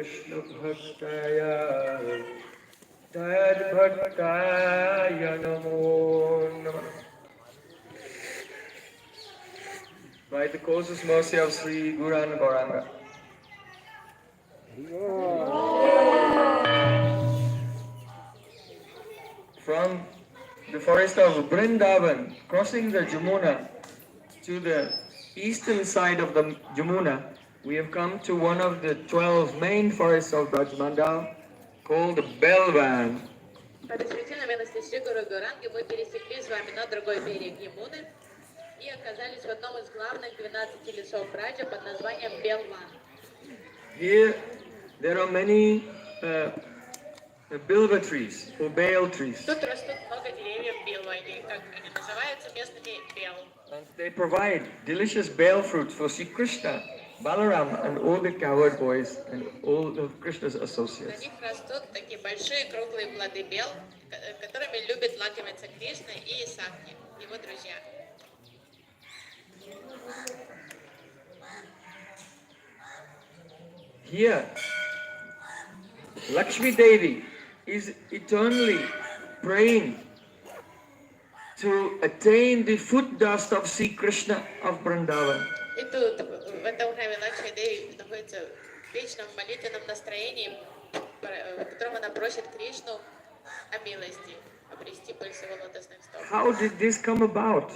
Krishna Bhaktaya Tad Bhaktaya Namo Namah. By the causeless mercy of Sri Guran Gauranga. From the forest of Vrindavan, crossing the Jamuna to the eastern side of the Jamuna, we have come to one of the 12 main forests of Brajmandal called Belvan. По действительно милости Шри Гуру Гуранги мы пересекли с вами на другой берег Ямуны и оказались в одном из главных 12 лесов Браджа под названием Белван. Here there are many bilva trees or bale trees. Тут растут много деревьев белва, или как они называются местными бел. And they provide delicious bale fruits for Sri Krishna, Balaram and all the cowherd boys and all of Krishna's На associates. них растут такие большие круглые плоды бел, которыми любит лакомиться Кришна и Сакхи, его друзья. Here, Lakshmi Devi is eternally praying to attain the foot dust of Sri Krishna of Vrindavan. И тут, в этом храме Лакшми Деви находится в вечном молитвенном настроении, в котором она просит Кришну о милости, обрести пыльцы его лотосных стоп. How did this come about?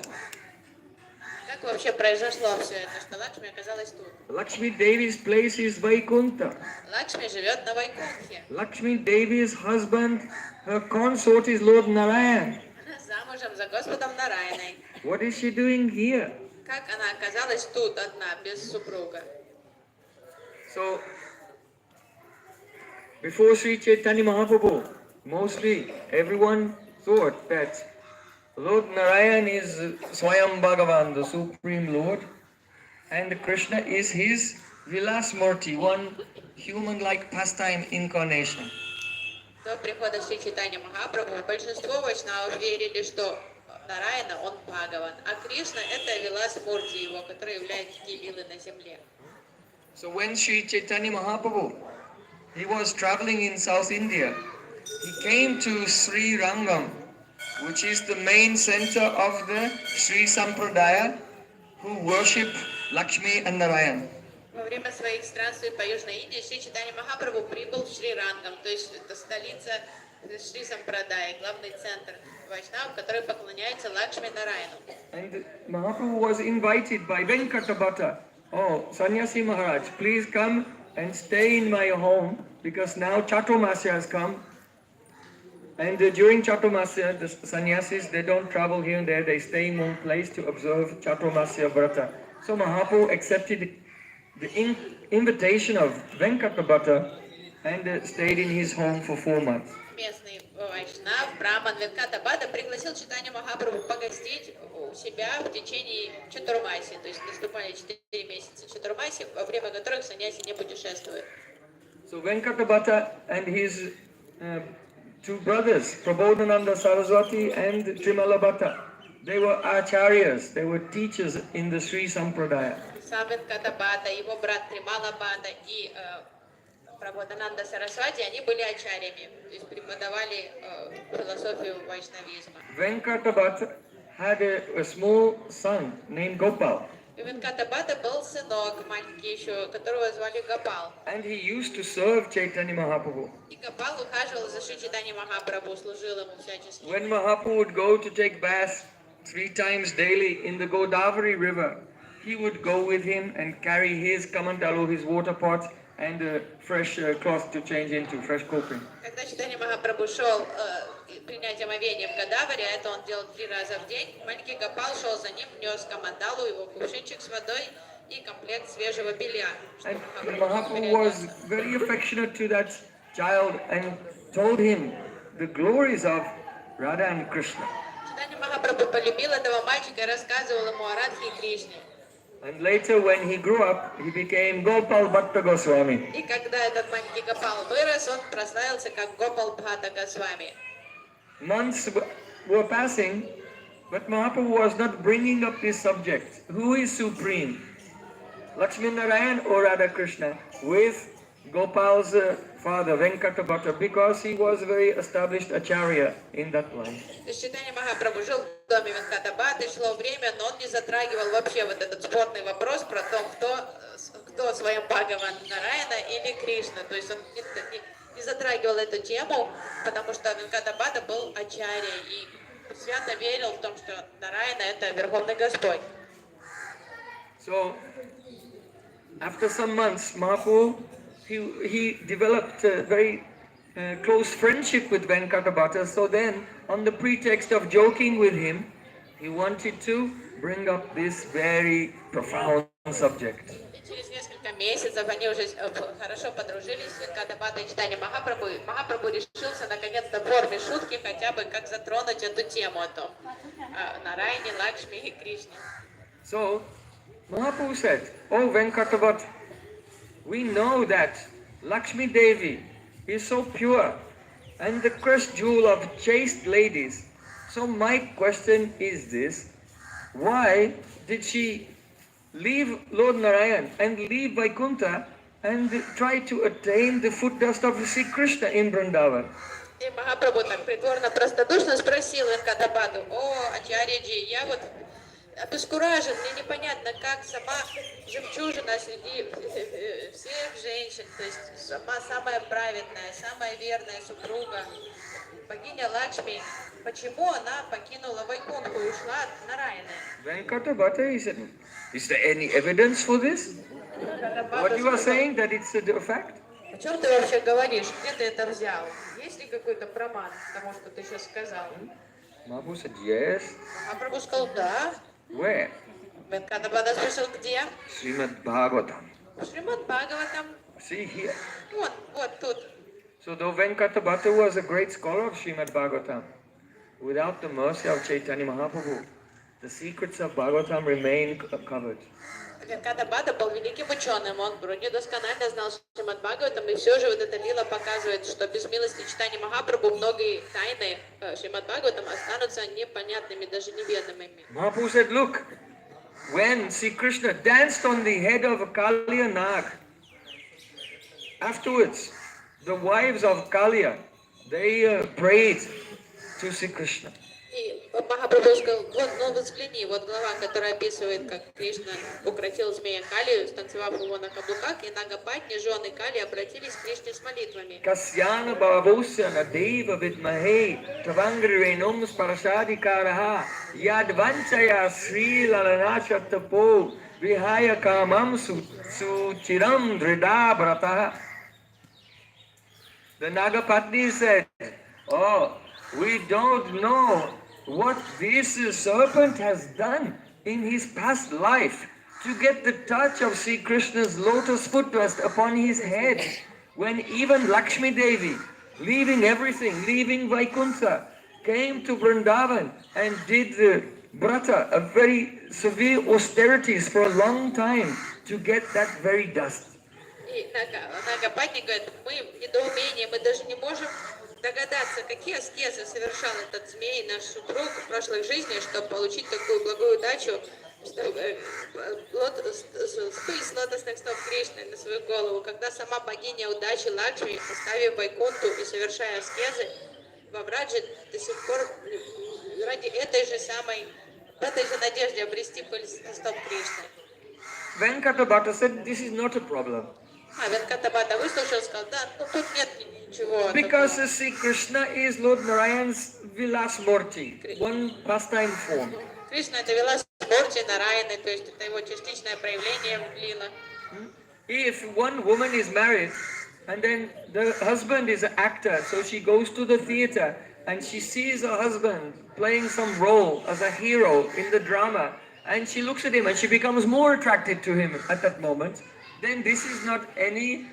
Как вообще произошло все это, что Лакшми оказалась тут? Lakshmi Devi's place is Vaikuntha. Лакшми живет на Вайкунтхе. Lakshmi Devi's husband, her consort is Lord Narayan. Она замужем за Господом Нараяной. What is she doing here? Как она оказалась тут одна, без супруга? So, before Sri Chaitanya Mahaprabhu, mostly everyone thought that Lord Narayan is Swayam Bhagavan, the Supreme Lord, and Krishna is his Vilasmurti, one human-like pastime incarnation. До прихода Шри Чайтанья Махапрабху большинство вайшнавов верили, что Нараяна, он Бхагаван, а Кришна это Вилас Мурти его, который является лилы на земле. So when Sri Chaitanya Mahaprabhu, he was traveling in South India, he came to Sri Rangam, which is the main center of the Sri Sampradaya, who worship Lakshmi and Narayan. Во время своих странствий по Южной Индии Шри Чайтанья Махапрабху прибыл в Шри Рангам, то есть это столица Шри Сампрадая, главный центр вайшнавов, который поклоняется Лакшми Нараяну. And Mahaprabhu was invited by Venkatabhata. Oh, Sannyasi Maharaj, please come and stay in my home because now Chaturmasya has come. And during Chaturmasya, the sannyasis, they don't travel here and there, they stay in one place to observe Chaturmasya Vrata. So Mahaprabhu accepted the invitation of Venkatabhata and stayed in his home for 4 months. Местный вайшнав, браман Венкатабхата пригласил Чайтанью Махапрабху погостить у себя в течение Чатурмаси, то есть наступали 4 месяца Чатурмаси, во время которых саньяси не путешествует. So Venkatabhata and his two brothers, Prabodhananda Saraswati and Trimalabhata, they were acharyas, they were teachers in the Sri Sampradaya. Сам Венкатабхата, его брат Трималабхата и Прабодхананда Сарасвати, они были ачарьями, то есть преподавали философию вайшнавизма. Venkatabhata had a small son named Gopal. У Венкатабхата был сынок маленький еще, которого звали Гопал. And he used to serve Chaitanya Mahaprabhu. И Гопал ухаживал за Шри Чайтаньей Махапрабху, служил ему всячески. When Mahaprabhu would go to take bath 3 times daily in the Godavari river, he would go with him and carry his kamandalu, his water pot, and a fresh cloth to change into, fresh coping. Когда Чайтанья Махапрабху шел принять омовение в Гадаваре, это он делал 3 раза в день, маленький Гопал шел за ним, нес камандалу, его кувшинчик с водой и комплект свежего белья. And Mahaprabhu was very affectionate to that child and told him the glories of Radha and Krishna. Чайтанья Махапрабху полюбил этого мальчика и рассказывал ему о Радхе и Кришне. And later when he grew up, he became Gopal Bhatta Goswami. И когда этот маленький Гопал вырос, он прославился как Гопал Бхатта Госвами. Months were passing, but Mahaprabhu was not bringing up this subject. Who is supreme? Lakshmi Narayan or Radha Krishna? With Gopal's father, Venkatabhatta, because he was a very established acharya in that line. То есть Чайтанья Махапрабху жил в доме Венкатабхаты, шло время, но он не затрагивал вообще вот этот спорный вопрос про то, кто своим Бхагаван, Нараяна или Кришна. То есть он не затрагивал эту тему, потому что Венкатабхата был ачарьей и свято верил в том, что Нараяна это Верховный Господь. So, after some months, Mahaprabhu, he developed a very close friendship with Venkatabhatta. So then, on the pretext of joking with him, he wanted to bring up this very profound subject. И через несколько месяцев они уже хорошо подружились, Венкатабхата и Чайтанья Махапрабху. Махапрабху решился наконец-то в форме шутки хотя бы как затронуть эту тему о том, о Нараяне, Лакшми и Кришне. So, Mahaprabhu said, "Oh Venkatabhatta, we know that Lakshmi Devi is so pure and the crest jewel of chaste ladies. So my question is this, why did she leave Lord Narayan and leave Vaikuntha and try to attain the foot dust of Sri Krishna in Vrindavan?" И Махапрабху так притворно простодушно спросил Венкатабхату: «О, Ачарьяджи, я вот обескуражен, мне непонятно, как сама жемчужина среди всех женщин, то есть сама самая праведная, самая верная супруга, богиня Лакшми, почему она покинула Вайкунху и ушла от Нараяны?» Venkatabhatta, he said, "Is there any evidence for this? What you are saying, that it's a fact?" О чем ты вообще говоришь? Где ты это взял? Есть ли какой-то проман тому, что ты сейчас сказал? Mahaprabhu said, "Yes." Махапрабху сказал: «Да». Where? Венкатабхата спросил: «Где?» Srimad Bhagavatam. Шримад Бхагаватам. See here. Вот тут. So though Venkatabhatta was a great scholar of Srimad Bhagavatam, without the mercy of Chaitanya Mahaprabhu, the secrets of Bhagavatam remain covered. Венкатабхата был великим ученым, он вроде досконально знал Шримад Бхагаватам, и все же вот эта лила показывает, что без милости Чайтаньи Махапрабху многие тайны Шримад Бхагаватам останутся непонятными, даже неведомыми. Mahaprabhu said, look, when Sri Krishna danced on the head of Kaliya Nag, afterwards, the wives of Kaliya, they prayed to Sri Krishna. И Махапрабху сказал: вот взгляни, вот глава, которая описывает, как Кришна укротил змея Калию, станцевав его на каблуках, и Нагапатни, жены Кали, обратились к Кришне с молитвами. Kasyana bhavavosya nadeva vidmahe tavangrirenum sparashadikaraha yadvanchaya sri lalanachatapo vihaya kamam suchiram dridabhrataha. The Nagapatni said, "Oh, we don't know what this serpent has done in his past life to get the touch of Sri Krishna's lotus foot rest upon his head, when even Lakshmi Devi, leaving everything, leaving Vaikuntha, came to Vrindavan and did the brata, a very severe austerities for a long time to get that very dust." И Нагапатни говорит: мы в недоумении, мы даже не можем догадаться, какие аскезы совершал этот змей, наш супруг, в прошлой жизни, чтобы получить такую благую удачу, пыль с лотосных стоп Кришны на свою голову, когда сама богиня удачи Лакшми, оставив Вайкунту и совершая аскезы, во Враджи до сих пор ради этой же надежде обрести пыль с стоп Кришны. Venkatabhatta said, "This is not a problem. А Венкатабхата выслушал и сказал: да, ну тут нет ничего. Because Sri Krishna is Lord Narayan's Vilas Murti, one pastime form. Кришна это Вилас Мурти Нараяны, то есть это его частичное проявление лила. If one woman is married and then the husband is an actor, so she goes to the theater and she sees her husband playing some role as a hero in the drama, and she looks at him and she becomes more attracted to him at that moment, then this is not any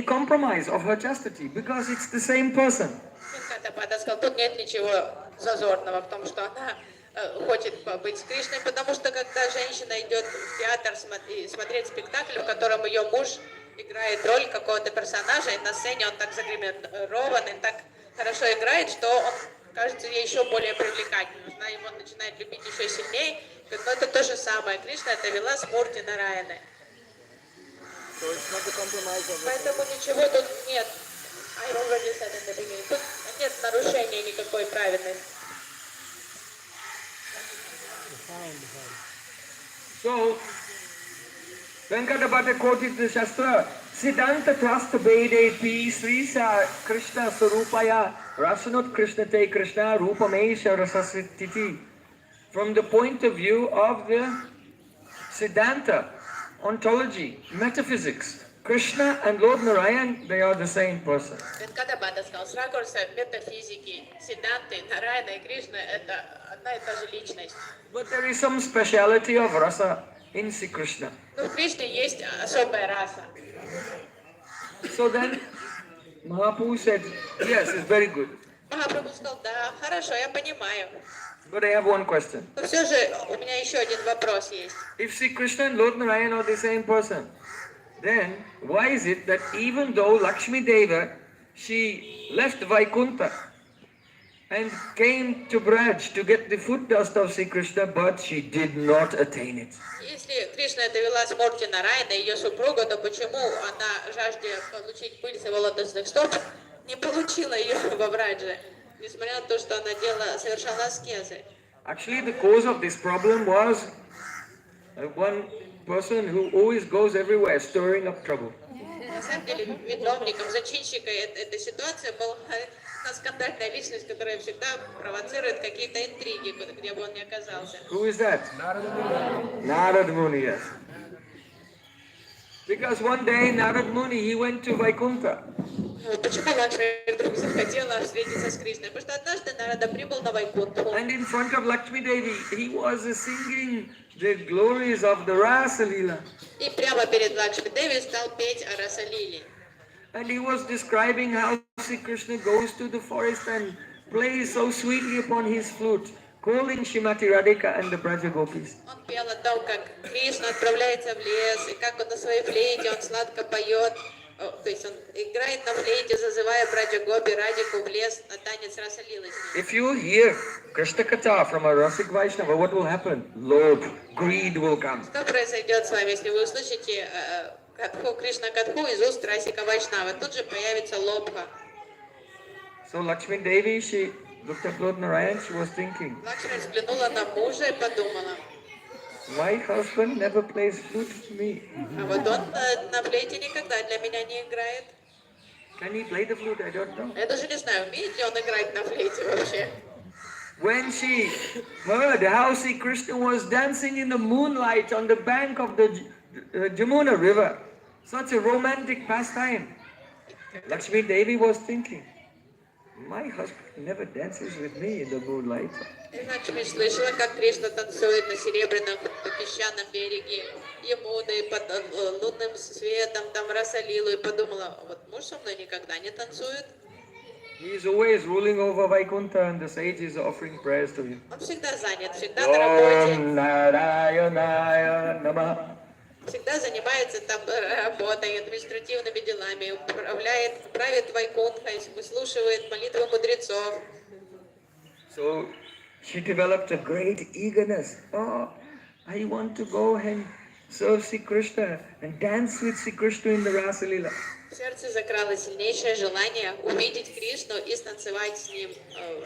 compromise of her chastity, because it's the same person. Венкатабхата сказал: тут нет ничего зазорного в том, что она хочет быть с Кришной, потому что когда женщина идет в театр смотреть спектакль, в котором ее муж играет роль какого-то персонажа, и на сцене он так загримирован и так хорошо играет, что он кажется ей еще более привлекательным. Она его начинает любить еще сильнее. Но это то же самое. Кришна это Вилас Мурти Нараяны. So it's not a compromise of the Поэтому ничего тут нет. I already said in the beginning. Тут нет нарушения никакой праведности. So, Venkatabhata quoted the Shastra, Siddhanta Trasta Vede Pi Srisa Krishna Sarupaya Rasanut Krishna Te Krishna Rupamesha Rasasititi. From the point of view of the Siddhanta, ontology, metaphysics, Krishna and Lord Narayan, they are the same person. Венкадабада сказал, с ракурса метафизики, Сиддханты, Нараяна и Кришна — это одна и та же личность. But there is some speciality of rasa in Sri Krishna. Но в Кришне есть особая раса. So then Mahaprabhu said, yes, it's very good. Махапрабху сказал, да, хорошо, я понимаю. But I have one question. Но все же у меня еще один вопрос есть. If Sri Krishna and Lord Narayan are the same person, then why is it that even though Lakshmi Deva, she left Vaikuntha and came to Braj to get the foot dust of Sri Krishna, but she did not attain it? Если Кришна довела с Мурти Нараяна, ее супругу, то почему она, жажде получить пыль с его лотосных стоп, не получила ее во Брадже, несмотря на то, что она совершала аскезы? Actually, the cause of this problem was one person who always goes everywhere stirring up trouble. На самом деле, виновником, зачинщиком этой ситуации была скандальная личность, которая всегда провоцирует какие-то интриги, где бы он ни оказался. Who is that? Narad Muni, yes. Because one day Narad Muni, he went to Vaikuntha. Почему Лакшми вдруг захотела встретиться с Кришной? Потому что однажды Нарада прибыл на Вайкунтху. And in front of Lakshmi Devi, he was singing the glories of the Rasa Leela. И прямо перед Лакшми Деви стал петь о Расалиле. And he was describing how Sri Krishna goes to the forest and plays so sweetly upon his flute, calling Shrimati Radhika and the Braja Gopis. Он пел о том, как Кришна отправляется в лес, и как он на своей флейте, он сладко поет. То есть он играет на флейте, зазывая Браджа Гопи, Радику в лес на танец Расалилы с ним. If you hear Krishna Katha from a Rasik Vaishnava, what will happen? Lobh, greed will come. Что произойдет с вами, если вы услышите Катху, Кришна Катху из уст Расика Вайшнава? Тут же появится лобха. So Lakshmi Devi, she looked at Lord Narayan, she was thinking, Лакшми взглянула на мужа и подумала, my husband never plays flute for me. а вот он на флейте никогда для меня не играет. Can he play the flute? I don't know. Я даже не знаю, умеет ли он играть на флейте вообще. When she heard how Sri Krishna was dancing in the moonlight on the bank of the Jamuna river, such a romantic pastime, Lakshmi Devi was thinking, my husband never dances with me in the moonlight. И Лакшми слышала, как Кришна танцует на серебряном песчаном береге Ямуны под лунным светом, там Расалилу, и подумала, вот муж со мной никогда не танцует. He is always ruling over Vaikuntha and the sages are offering prayers to him. Он всегда занят, всегда на работе, Om Narayanaya Namah. всегда занимается там работой, административными делами, правит Вайкунтхой, выслушивает молитвы мудрецов. So she developed a great eagerness. Oh, I want to go and serve Sri Krishna and dance with Sri Krishna in the Rasa Leela. В сердце закралось сильнейшее желание увидеть Кришну и станцевать с ним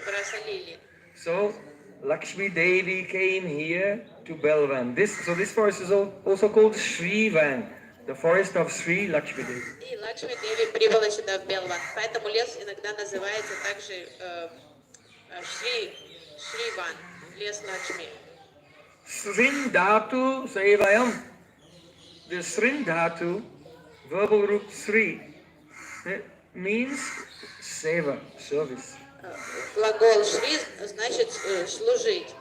в Расалиле. So Lakshmi Devi came here to Belvan. This forest is also called Srivan, the forest of Sri Lakshmi Devi. И Лакшми Деви прибыла сюда в Белван. Поэтому лес иногда называется также Шриван, лес Лакшми. Srindhatu Sevayam. The Srindhatu, verbal root Sri, means seva, service. Глагол Шри значит служить.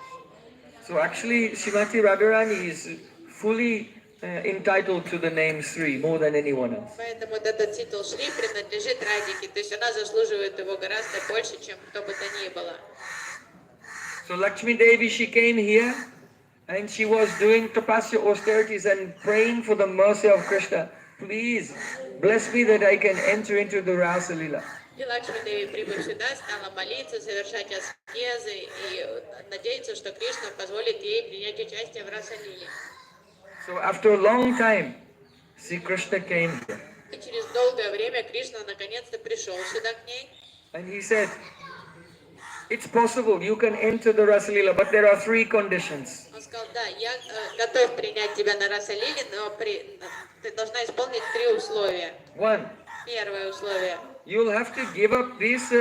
So actually, Srimati Radharani is fully entitled to the name Sri more than anyone else. Поэтому этот титул Шри принадлежит Радике, то есть она заслуживает его гораздо больше, чем кто бы то ни было. So Lakshmi Devi, she came here and she was doing tapasya austerities and praying for the mercy of Krishna. Please bless me that I can enter into the Rasa Leela. И Лакшми Деви, прибыв сюда, стала молиться, совершать аскезы и надеяться, что Кришна позволит ей принять участие в Расалиле. So after a long time, Sri Krishna came here. И через долгое время Кришна наконец-то пришел сюда к ней. And he said, it's possible, you can enter the Rasalila, but there are three conditions. Он сказал, да, я готов принять тебя на Расалиле, но ты должна исполнить 3 условия. One, Первое условие. you'll have to give up this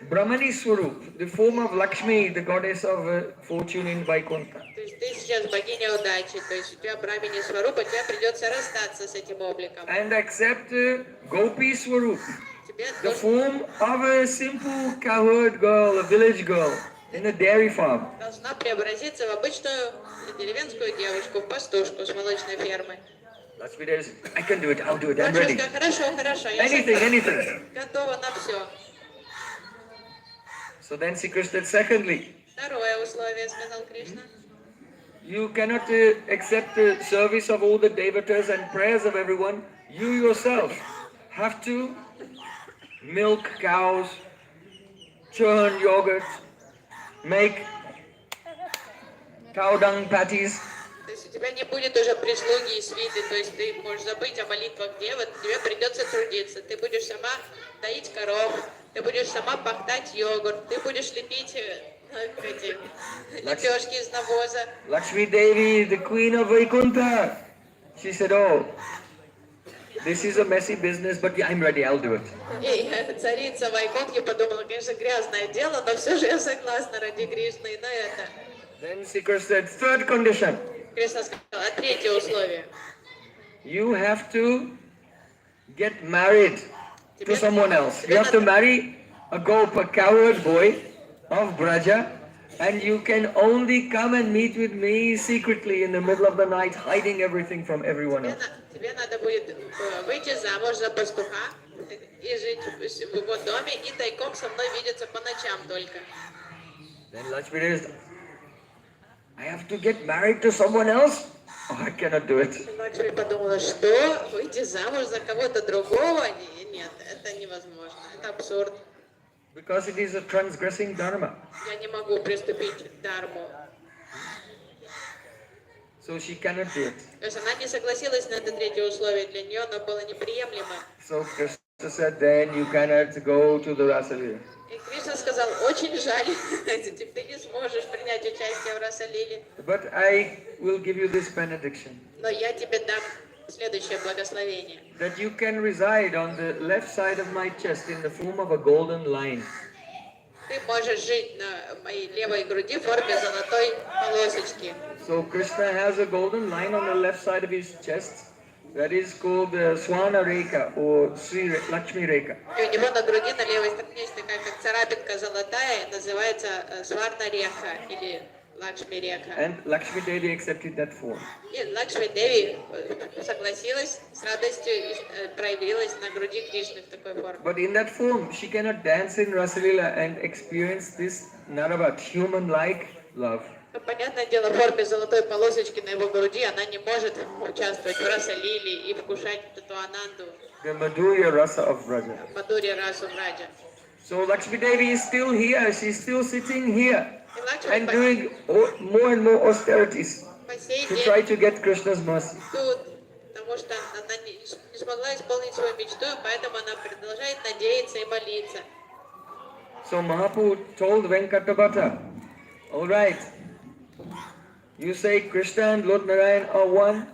Brahmani Swarup, the form of Lakshmi, the goddess of fortune in Vaikuntha. То есть ты сейчас богиня удачи, то есть у тебя Брахмани Сварупа, тебе придется расстаться с этим обликом. And accept Gopi Swarup, Тебе the form of a simple cowherd girl, a village girl, in a dairy farm. должна преобразиться в обычную деревенскую девушку, в пастушку с молочной фермы. Lakshmi says, I can do it, I'll do it, I'm ready. Лакшми сказала, хорошо, я Anything. готова на все. So then Sri Krishna said, secondly, Второе условие, сказал Кришна. you cannot accept the service of all the devatas and prayers of everyone. You yourself have to milk cows, churn yogurt, make cow dung patties. То есть у тебя не будет уже прислуги и свиты, то есть ты можешь забыть о молитвах девы, тебе придется трудиться. Ты будешь сама доить коров, ты будешь сама пахтать йогурт, ты будешь лепить эти лепешки из навоза. Lakshmi Devi, the queen of Vaikuntha, she said, oh, this is a messy business, but I'm ready, I'll do it. И царица Вайкунтхи подумала, конечно, грязное дело, но все же я согласна ради Кришны и на это. Then Sri Krishna said, third condition, Кришна сказала, а третье условие. you have to get married to someone else. You have to marry a cowherd boy of Braja, and you can only come and meet with me secretly in the middle of the night, hiding everything from everyone else. Тебе надо будет выйти замуж за пастуха и жить в его доме, и тайком со мной видеться по ночам только. Then Lakshmi says, I have to get married to someone else? Oh, I cannot do it. Лакшми подумала, что выйти замуж за кого-то другого? Нет, это невозможно, это абсурд. Because it is a transgressing dharma. Я не могу приступить к дарму. So she cannot do it. То есть она не согласилась на это третье условие, для нее оно было неприемлемо. So Krishna said, then you cannot go to the Rasalila. И Кришна сказал, очень жаль, ты не сможешь принять участие в Расалиле, But I will give you this benediction, но я тебе дам следующее благословение. that you can reside on the left side of my chest in the form of a golden line. Ты можешь жить на моей левой груди в форме золотой полосочки. So Krishna has a golden line on the left side of his chest. That is called the Swana Rekha or Lakshmi Rekha. И у него на груди на левой стороне есть такая как царапинка золотая, называется Сварна Рекха или Лакшми Рекха. And Lakshmi Devi accepted that form. И Лакшми Деви согласилась с радостью и проявилась на груди Кришны в такой форме. But in that form, she cannot dance in Rasalila and experience this Naravat, human-like love. Ну, понятное дело, в форме золотой полосочки на его груди она не может участвовать в Расалиле и вкушать эту ананду, The Madhurya Rasa of Braja. Мадхурья Расу Браджа. So Lakshmi Devi is still here. She's still sitting here И Лакшми and doing more and more austerities по сей to день try to get Krishna's mercy. тут, потому что она не смогла исполнить свою мечту, и поэтому она продолжает надеяться и молиться. So Mahaprabhu told Venkatabhata, all right, you say Krishna and Lord Narayan are one,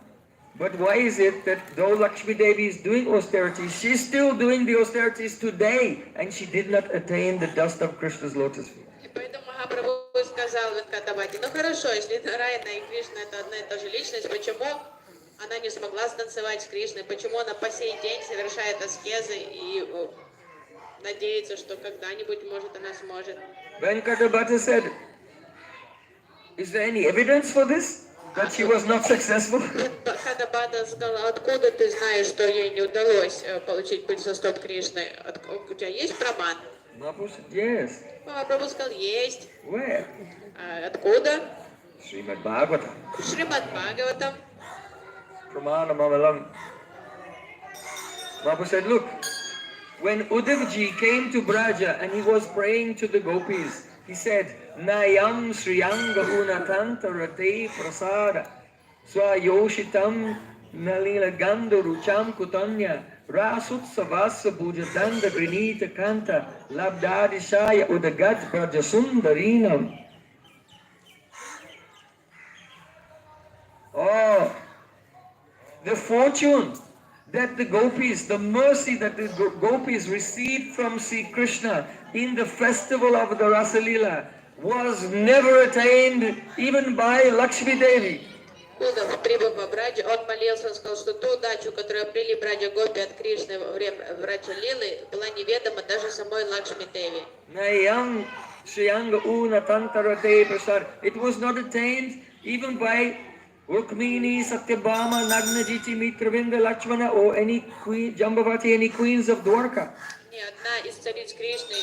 but why is it that though Lakshmi Devi is doing austerities, she's still doing the austerities today, and she did not attain the dust of Krishna's lotus feet? И поэтому Махапрабху сказал Венкатабхате, ну хорошо, если Нараяна и Кришна это одна и та же личность, почему она не смогла станцевать с Кришной, почему она по сей день совершает аскезы и надеется, что когда-нибудь, может, она сможет. Venkatabhata said, is there any evidence for this? That she was not successful? Венкатабхата сказала, откуда ты знаешь, что ей не удалось получить пыльцестоп Кришны? У тебя есть праман? Mahaprabhu said, yes. Махапрабху сказал, есть. Where? Откуда? Srimad Bhagavatam. Шримад Бхагаватам. Pramana Mamalam. Mahaprabhu said, look, when Uddhavji came to Braja and he was praying to the gopis, he said, Nayam Sriyanga Unatantarate Prasada Swayoshitam Nalila Gando Rucham Kutanya Rasutsavasa Bujadanda Grinita Kanta Labdadi Shaya Udagad Prajasundarinam. Oh, the fortune that the gopis, the mercy that the gopis received from Sri Krishna in the festival of the Rasalila was never attained even by Lakshmi Devi. Удав, прибыв в Браджи, он молился, он сказал, что ту удачу, которую обрели Браджа Гопи от Кришны во время Браджа Лилы, была неведома даже самой Лакшми Деви. Nayam Shriyanga Una Tantarate Prasad. It was not attained even by Rukmini, Satyabhama, Nagnajiti, Mitravinda, Lakshmana, or any queen, Jambavati, any queens of Dwarka. Ни одна из цариц Кришны,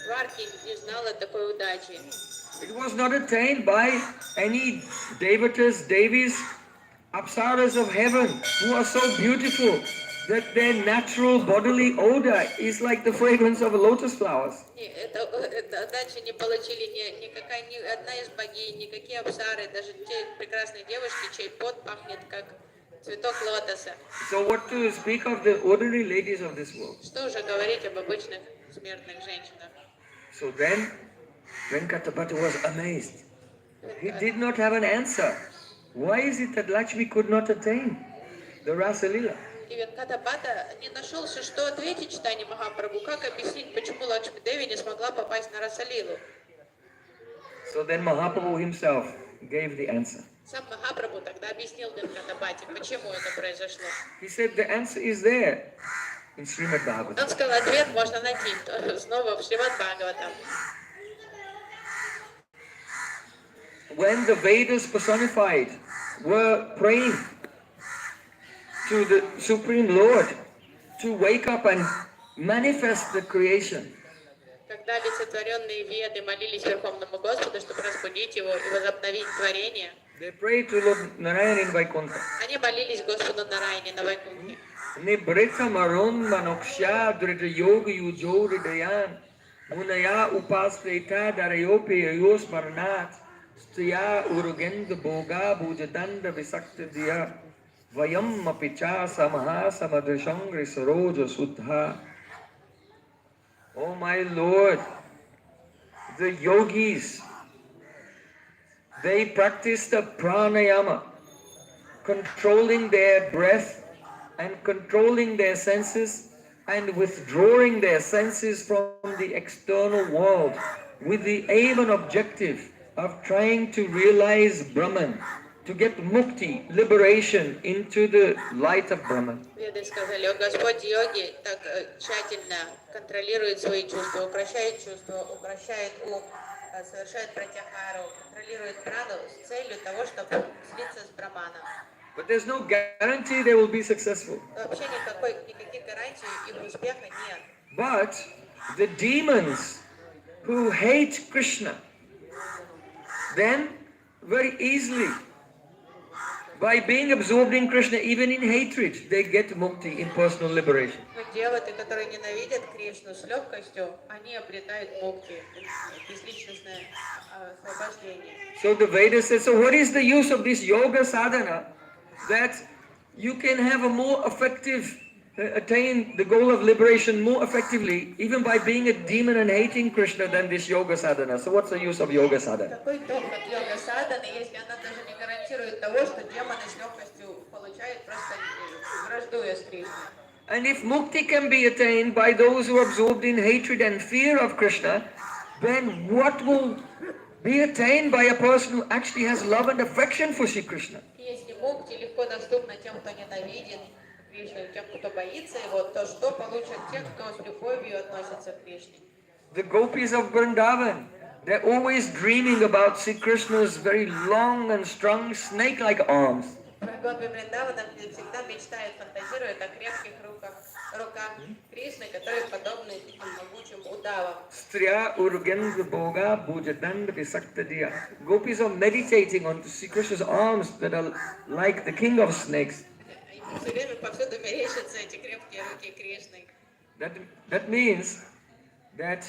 Дварки, не знала такой удачи. It was not attained by any devatas, devis, apsaras of heaven who are so beautiful that their natural bodily odor is like the fragrance of lotus flowers. Эту удачу не получили ни одна из богинь, никакие апсары, даже те прекрасные девушки, чей пот пахнет как цветок лотоса. So what to speak of the ordinary ladies of this world? Что уже говорить об обычных смертных женщинах? So then Venkatabhata was amazed. He did not have an answer. Why is it that Lakshmi could not attain the Rasa Lila? И Венкатабхата не нашелся, что ответить читанию Махапрабху, как объяснить, почему Лакшми Деви не смогла попасть на Расалилу. So then Mahaprabhu himself gave the answer. Сам Махапрабху тогда объяснил Венкатабхате, почему это произошло. He said the answer is there in Srimad Bhagavatam. Он сказал, ответ можно найти снова в Шримад Бхагаватам. When the Vedas personified were praying to the Supreme Lord to wake up and manifest the creation, Когда олицетворенные Веды молились Верховному Господу, чтобы разбудить его и возобновить творение, they prayed to Lord Narayan in Vaikuntha. они молились Господу Нарайне на Вайкунхе. Nibrita maron manoksha drita yoga yujo hridayan munaya upasreta darayope yos maranat striya urugenda boga bujadanda visakta diya vayam apicha samaha samadrishangri saroja suddha. Oh my Lord, the yogis, they practice the pranayama, controlling their breath and controlling their senses and withdrawing their senses from the external world with the aim and objective of trying to realize Brahman, to get mukti, liberation into the light of Brahman. Веды сказали, о Господь йоги так тщательно контролирует свои чувства, укращает ум, совершает пратяхару, контролирует прану с целью того, чтобы слиться с Браманом. But there's no guarantee they will be successful. Вообще никаких гарантий их успеха нет. But the demons who hate Krishna, then very easily, by being absorbed in Krishna, even in hatred, they get mukti in personal liberation. Но деваты, которые ненавидят Кришну с легкостью, они обретают мукти, безличностное освобождение. So the Vedas says, so what is the use of this yoga sadhana that you can have a more effective, attain the goal of liberation more effectively, even by being a demon and hating Krishna than this yoga sadhana. So what's the use of yoga sadhana? Какой толк от йога садханы, если она даже не гарантирует того, что демоны с легкостью получают, просто враждуя с Кришной? And if mukti can be attained by those who are absorbed in hatred and fear of Krishna, then what will be attained by a person who actually has love and affection for Sri Krishna? Если мукти легко доступна тем, кто ненавидит Кришну, тем, кто боится его, то что получат те, кто с любовью относится к Кришне? The gopis of Vrindavan, they're always dreaming about Sri Krishna's very long and strong snake-like arms. Гопи Вриндавана всегда мечтают, фантазируют о крепких руках Кришны, которые подобны таким могучим удавам. Striya urgendra boga bhujadanda visakta diya. Gopis are meditating on Sri Krishna's arms that are like the king of snakes. Все время повсюду мерещатся эти крепкие руки Кришны. That means that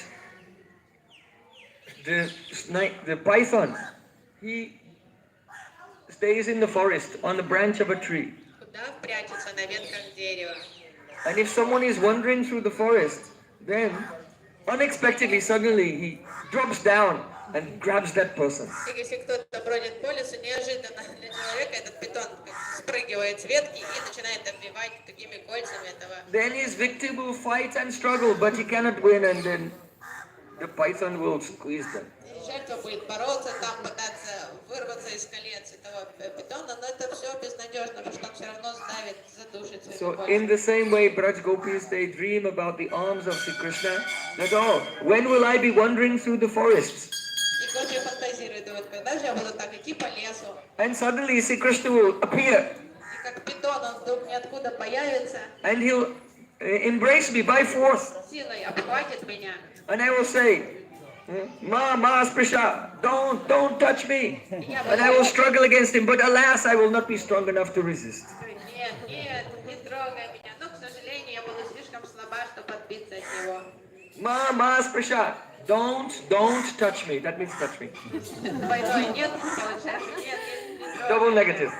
the python, he stays in the forest on the branch of a tree. Куда прячется на ветках дерева. And if someone is wandering through the forest, then unexpectedly, suddenly, he drops down and grabs that person. И если кто-то бродит по лесу, неожиданно для человека этот питон спрыгивает с ветки и начинает обвивать такими кольцами этого. Then his victim will fight and struggle, but he cannot win, and then the python will squeeze them. И жертва будет бороться, там пытаться вырваться из колец этого питона, но это все безнадежно, потому что он все равно сдавит, задушит своими So кольцами. in the same way, Braj Gopis, they dream about the arms of Sri Krishna, that, oh, when will I be wandering through the forests? И гопи фантазируют, вот когда же я буду так идти по лесу, And suddenly Sri Krishna will appear, и как питон он вдруг ниоткуда появится, and he'll embrace me by force. силой обхватит меня. And I will say, Ma Sprisha, don't touch me. And I will struggle against him, but alas, I will not be strong enough to resist. Нет, нет, не трогай меня. Но, к сожалению, я буду слишком слаба, чтобы отбиться от него. Ma Sprisha, don't touch me. That means touch me. Двойной нет, получается нет, не трогай. Double negative.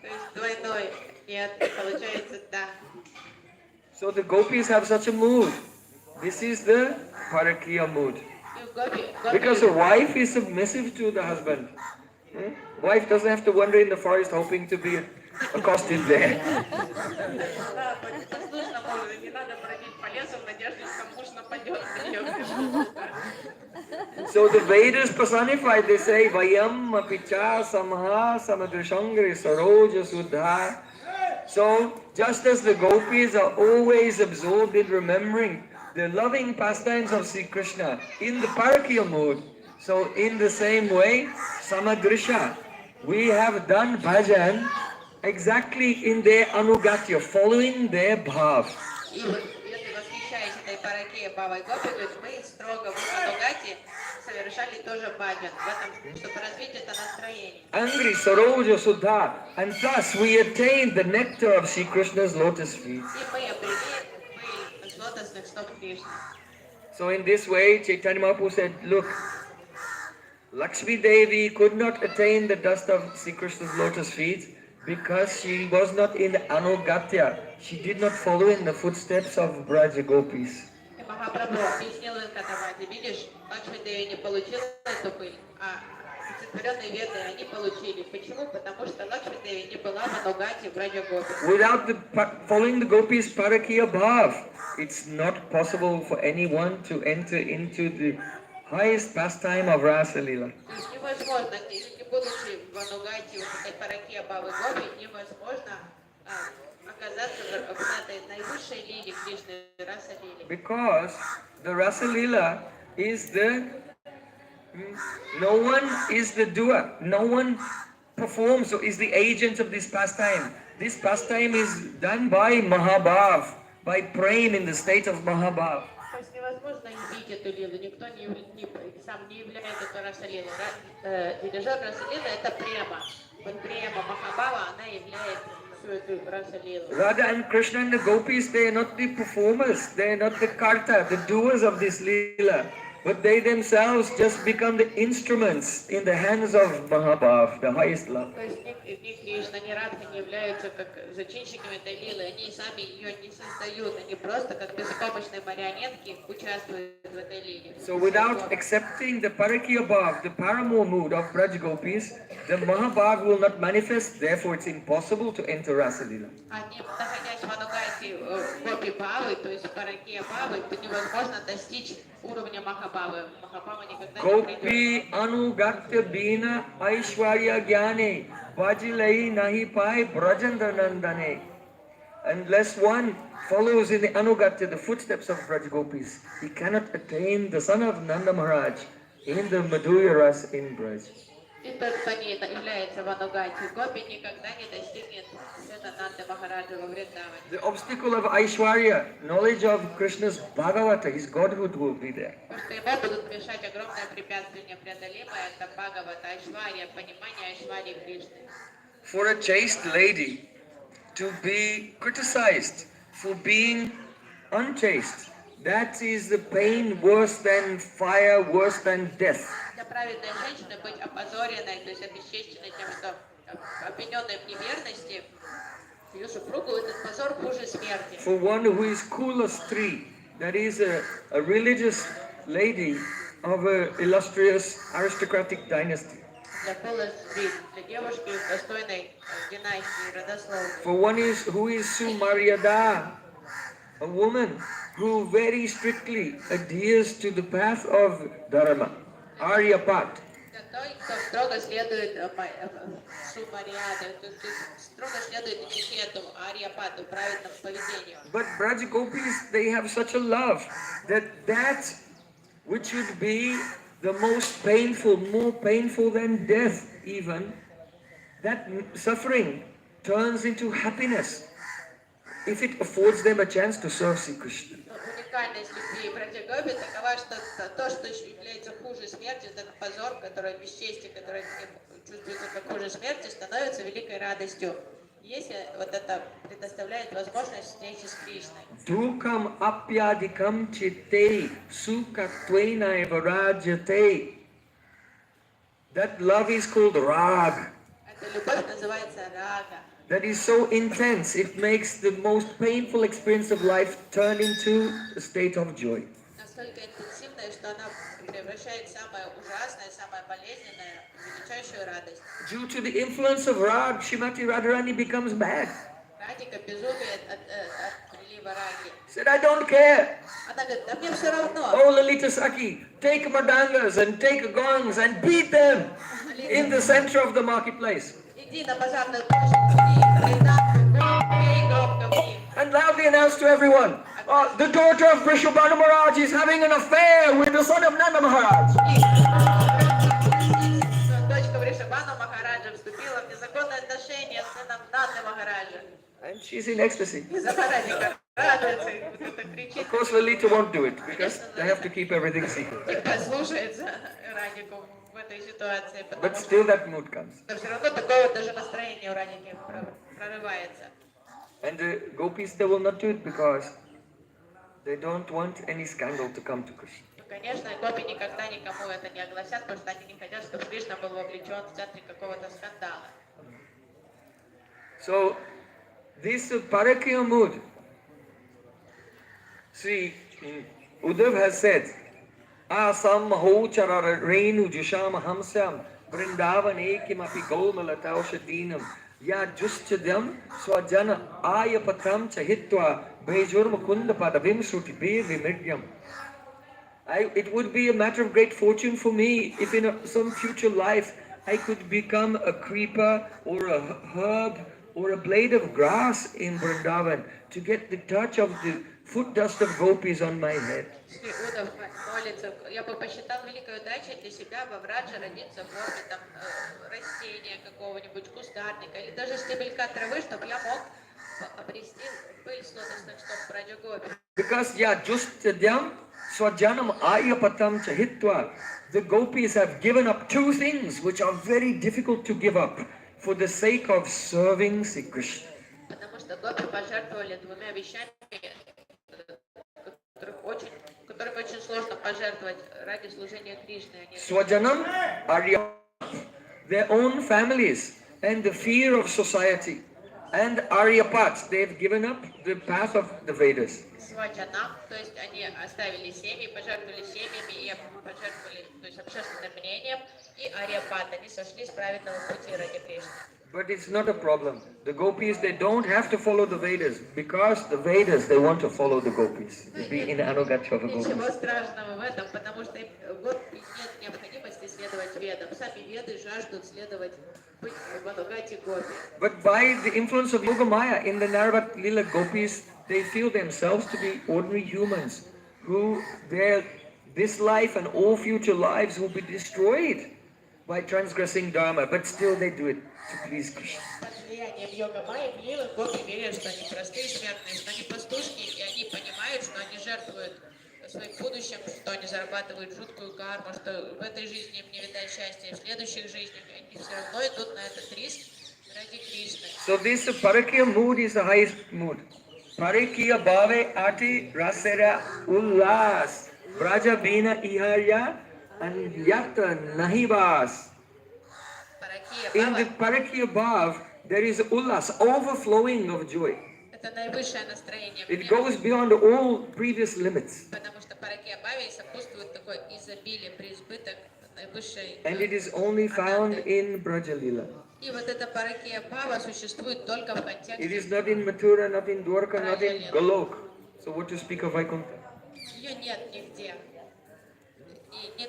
То есть двойной нет, получается да. So the gopis have such a mood. This is the Parakiya mood. И в гопи, Because a wife is submissive to the husband. Wife doesn't have to wander in the forest hoping to be accosted there. да, послушно мужу, не надо бродить по лесу в надежде, что муж нападет на нее. So the Vedas personify, they say, Vayam apicha samha samadrishangri saroja suddha. So, just as the gopis are always absorbed in remembering the loving pastimes of Sri Krishna in the Parakiya mood, so in the same way, Samadrisha, we have done bhajan exactly in their anugatya, following their bhav. И вот если восхищаясь этой параке Бавой Гопи, то есть мы строго в Анугате совершали тоже баджан, в этом, чтобы развить это настроение. Angri saroja suddha, and thus we attain the nectar of Sri Krishna's lotus feet. И мы обрели с лотосных стоп Кришны. So in this way, Chaitanya Mahaprabhu said, look, Lakshmi Devi could not attain the dust of Sri Krishna's lotus feet because she was not in Anugatya. She did not follow in the footsteps of Braja Gopis. И Махапрабху объяснил им Катаваде, видишь, Лакшми Деви не получила эту пыль, а сотворенные веды они получили. Почему? Потому что Лакшми Деви не была в Анугате в Раджа Гопи. Without following the Gopis' Parakiya Bhav, it's not possible for anyone to enter into the highest pastime of Rasa Leela. То есть невозможно, не будучи в Анугате, вот этой параке Бавы Гопи, невозможно оказаться в этой наивысшей лиге Кришны Раса Лили. Because the Rasa Leela is the no one is the doer, no one performs or is the agent of this pastime. This pastime is done by Mahabhav, by praying in the state of Mahabhav. То есть невозможно явить эту лилу, никто сам не являет эту Раса Лилу. Дирижер Раса Лилы это према. Вот према Махабхава, она являет всю эту Раса Лилу. Radha and Krishna and the gopis, they are not the performers, they are not the karta, the doers of this Leela. But they themselves just become the instruments in the hands of Mahabhav, the highest love. То есть ни Кришна, ни Радха не являются как зачинщиками этой лилы, они сами ее не создают, они просто как беспомощные марионетки участвуют в этой лиле. So without accepting the Parakiya Bhav, the paramour mood of Braj Gopis, the Mahabhav will not manifest, therefore it's impossible to enter Rasa Leela. Они, находясь в Анугате Гопи Бхавы, то есть Паракия Бхавы, то невозможно достичь уровня Махабхавы. Махабхава никогда не придет. Gopi anugatya bina aishwarya gyane vajilai nahi pai brajendra nandane. Unless one follows in the anugatya, the footsteps of Braj Gopis, he cannot attain the son of Nanda Maharaj in the Madhurya Ras in Braj. И тот, кто не является в Анугате Гопи, никогда не достигнет сына Нанды Махараджа во Вриндаване. The obstacle of Aishwarya, knowledge of Krishna's Bhagavata, his Godhood will be there. То, что ему будут мешать огромное препятствие непреодолимое, это Бхагавата, Айшвария, понимание Айшварии Кришны. For a chaste lady to be criticized for being unchaste, that is the pain worse than fire, worse than death. Для праведной женщины быть опозоренной, то есть обесчещенной тем, что обвиненная в неверности, ее супругу этот позор хуже смерти. For one who is Kula Stree, that is a religious lady of an illustrious aristocratic dynasty. Для Пола Стрит, для девушки достойной династии родословной. For one who is Sumaryada, a woman who very strictly adheres to the path of Dharma, Aryapat. Для той, кто строго следует сумариаде, то есть строго следует этикету, арьяпату, правильному поведению. But Braj Gopis, they have such a love that which should be the most painful, more painful than death even, that suffering turns into happiness if it affords them a chance to serve Sri Krishna. Уникальность любви Братья Гоби такова, что то, что является хуже смерти, этот позор, который бесчестие, которое чувствуется как хуже смерти, становится великой радостью, если вот это предоставляет возможность встречи с Кришной. Dukam apyadikam chitte sukatvaina varajate. That love is called rag. Эта любовь называется рага. That is so intense, it makes the most painful experience of life turn into a state of joy. Настолько интенсивная, что она превращает самое ужасное, самое болезненное в величайшую радость. Due to the influence of rag, Srimati Radharani becomes mad. Радика безумие от прилива раги. Said, I don't care. Она говорит, да мне все равно. Oh, Lalita Saki, take madangas and take gongs and beat them in the center of the marketplace. Иди на базарную площадь, бей громко бей. And loudly announce to everyone, the daughter of Vrishabhanu Maharaj is having an affair with the son of Nanda Maharaj. Дочка Вришабхану Махараджа вступила в незаконное отношение с сыном Нанды Махараджа. And she's in ecstasy. И Махараджа радуется, кричит. Of course, Lalita won't do it because they have to keep everything secret. Не послушается Радику в этой ситуации, потому But что still that mood comes. все равно такое вот даже настроение у Радики прорывается. And the gopis, they will not do it because they don't want any scandal to come to Krishna. Конечно, гопи никогда никому это не огласят, потому что они не хотят, чтобы Кришна был вовлечен в центре какого-то скандала. So, this Parakya mood, see, Uddhav has said, Asam ho charara renu jusham hamsam vrindavane kimapi golmalataushadinam ya juschadam swajana ayapatam chahitva bhejurmakunda padavim sruti vimiryam. It would be a matter of great fortune for me if in some future life I could become a creeper or a herb or a blade of grass in Vrindavan to get the touch of the foot dust of gopis on my head. Удав молится, я бы посчитал великой удачей для себя во Врадже родиться в форме там растения какого-нибудь, кустарника или даже стебелька травы, чтобы я мог обрести пыль с лотосных стоп Браджа Гопи. Because justadhyam swajanam ayapatam chahitva, the gopis have given up two things which are very difficult to give up for the sake of serving Sri Krishna. Потому что гопи пожертвовали двумя вещами, которым очень сложно пожертвовать ради служения Кришне. Swajanam arya, their own families and the fear of society. And Aryapat, they've given up the path of the Vedas. Сваджанам, то есть они оставили семьи, пожертвовали семьями и пожертвовали, то есть общественным мнением, и Арьяпат, они сошли с праведного пути ради Кришны. But it's not a problem. The gopis, they don't have to follow the Vedas because the Vedas, they want to follow the gopis. They be in Anugatya of the Ничего gopis. страшного в этом, потому что гопи нет необходимости следовать ведам. Сами веды жаждут следовать в Анугате гопи. But by the influence of Yogamaya in the Naravat Lila gopis, they feel themselves to be ordinary humans who this life and all future lives will be destroyed by transgressing Dharma, but still they do it to please Krishna. Под влиянием йога майя в лилах гопи верят, что они простые смертные, что они пастушки, и они понимают, что они жертвуют своим будущим, что они зарабатывают жуткую карму, что в этой жизни им не видать счастья, и в следующих жизнях они все равно идут на этот риск ради Кришны. So this Parakya mood is the highest mood. Parakya bhave ati rasera ullas braja bina iharya anyata nahivas. In the Parakya Bhav, there is ullas, overflowing of joy. Это наивысшее настроение. It goes beyond all previous limits. Потому что паракия бхави сопутствует такое изобилие, преизбыток наивысшей. And it is only found in Brajalila. И вот эта паракия бхава существует только в контексте. It is not in Mathura, not in Dwarka, not in Golok. So what to speak of Vaikuntha? Ее нет нигде. И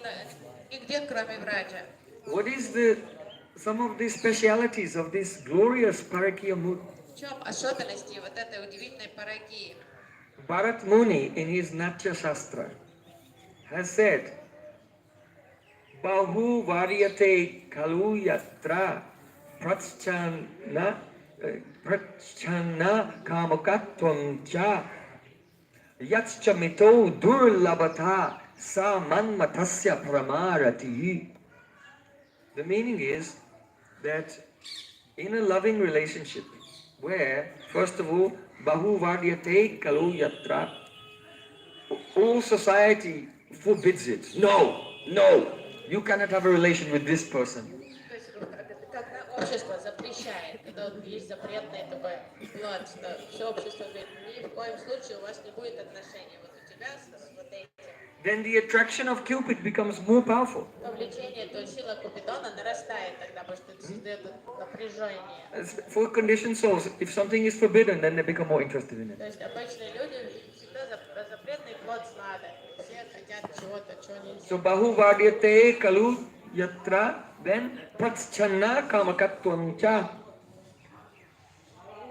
нигде, кроме Враджа. What is some of the specialities of this glorious Parakya mood? В чем особенности вот этой удивительной паракии? Bharat Muni in his Natya Shastra has said, Bahu Varyate Kalu Yatra Prachana Kamakatvam Cha Yatscha Mito Durlabhata Sa Manmatasya Paramarati. The meaning is that in a loving relationship, where, first of all, Bahu Varyate Kalu Yatra, all society forbids it. No, no, you cannot have a relation with this person. Когда общество запрещает, когда есть запретный такой плод, что все общество говорит, ни в коем случае у вас не будет отношений. Вот у тебя с вот этим. Then the attraction of Cupid becomes more powerful. Влечение, то сила Купидона нарастает тогда, потому что это создает напряжение. For conditioned souls, if something is forbidden, then they become more interested in it. То есть обычные люди всегда запретный плод слады. Все хотят чего-то, чего нельзя. So Bahu Varyate Kalu Yatra, then Prachana Kamakatvam Cha.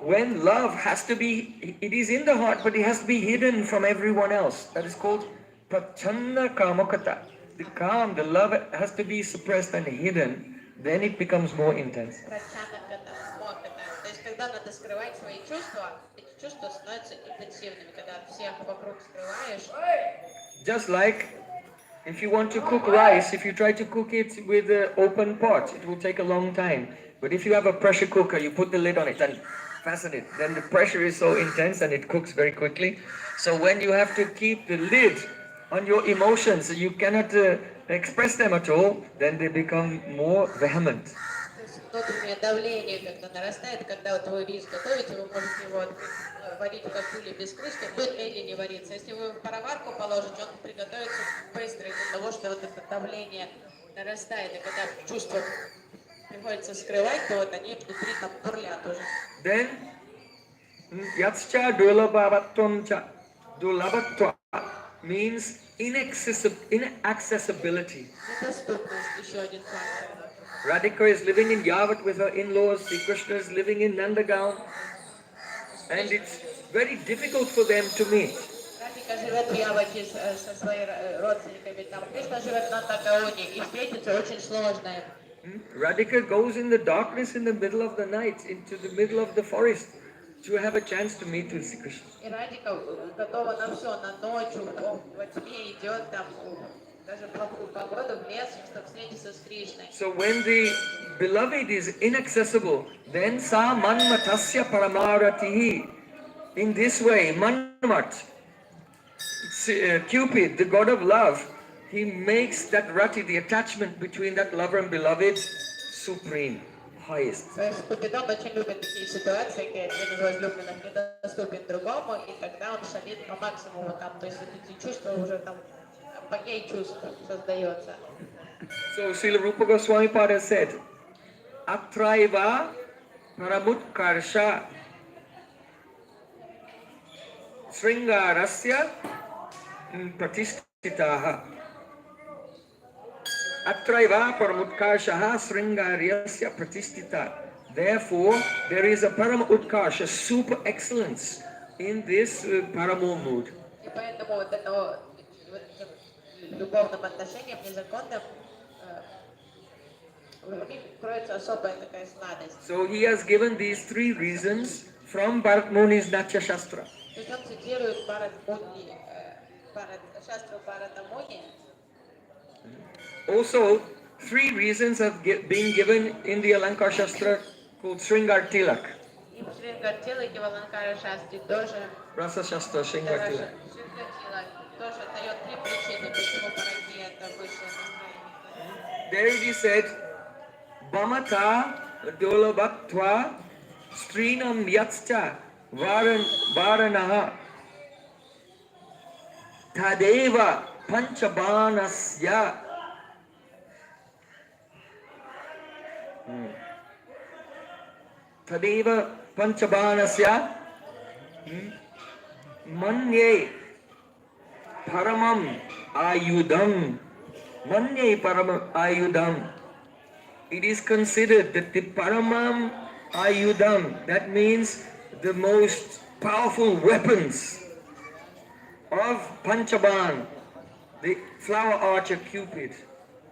When love has to be, it is in the heart, but it has to be hidden from everyone else. That is called Prachanna Kamakata. The calm, the love has to be suppressed and hidden, then it becomes more intense. То есть когда надо скрывать свои чувства, эти чувства становятся интенсивными, когда от всех вокруг скрываешь. Just like if you want to cook rice, if you try to cook it with an open pot, it will take a long time. But if you have a pressure cooker, you put the lid on it and fasten it. Then the pressure is so intense and it cooks very quickly. So when you have to keep the lid on your emotions, you cannot express them at all, then they become more vehement. Внутреннее давление когда нарастает, когда вот вы рис готовите, вы можете его варить в кастрюле без крышки, будет медленнее вариться. Если вы в пароварку положите, он приготовится быстро из-за того, что вот это давление нарастает, и когда чувства приходится скрывать, то вот они внутри там бурлят уже. Then, yatscha dulabhavatvam dulabhatva means inaccessibility. Недоступность еще один фактор. Radhika is living in Yavat with her in-laws, Sri Krishna is living in Nandagaon, and it's very difficult for them to meet. Радика живет в Явате со своими родственниками, там Кришна живет в Нандагаоне, и встретиться очень сложно. Radhika goes in the darkness in the middle of the night into the middle of the forest to have a chance to meet with Sri Krishna. И Радика готова на все, на ночь, во тьме идет там, даже в плохую погоду, в лес, чтобы встретиться с Кришной. So when the beloved is inaccessible, then sa manmatasya paramaratihi. In this way, Manmat, Cupid, the god of love, he makes that rati, the attachment between that lover and beloved, supreme, highest. То есть Купидон очень любит такие ситуации, когда один из возлюбленных недоступен другому, и тогда он шалит по максимуму там, то есть эти чувства уже там, апогей чувств создается. So Srila Rupa Goswami Pada said, Atraiva paramutkarsha sringarasya pratistitaha. Atraiva paramutkarshaha sringaryasya pratistita. Therefore, there is a paramutkarsha, super excellence in this paramo mood. И поэтому вот это любовным отношениям незаконным в них кроется особая такая сладость. So he has given these three reasons from Bharat Muni's Natya Shastra. То есть он цитирует шастру Бхарата Муни. Also, three reasons have been given in the Alankar Shastra called Sringar Tilak. И в Шрингартилаке в Аланкара Шастре тоже Rasa Shastra, Sringar Tilak. Шрингартила тоже дает три причины, почему паракия это высшее настроение. There it is said, Bamata Dolabatva Strinam Yatscha Varanaha Tadeva Panchabanasya Tadeva Panchabanasya Manye Paramam Ayudam. Manye Paramam Ayudam. It is considered that the Paramam Ayudam, that means the most powerful weapons of Panchaban, the flower archer Cupid,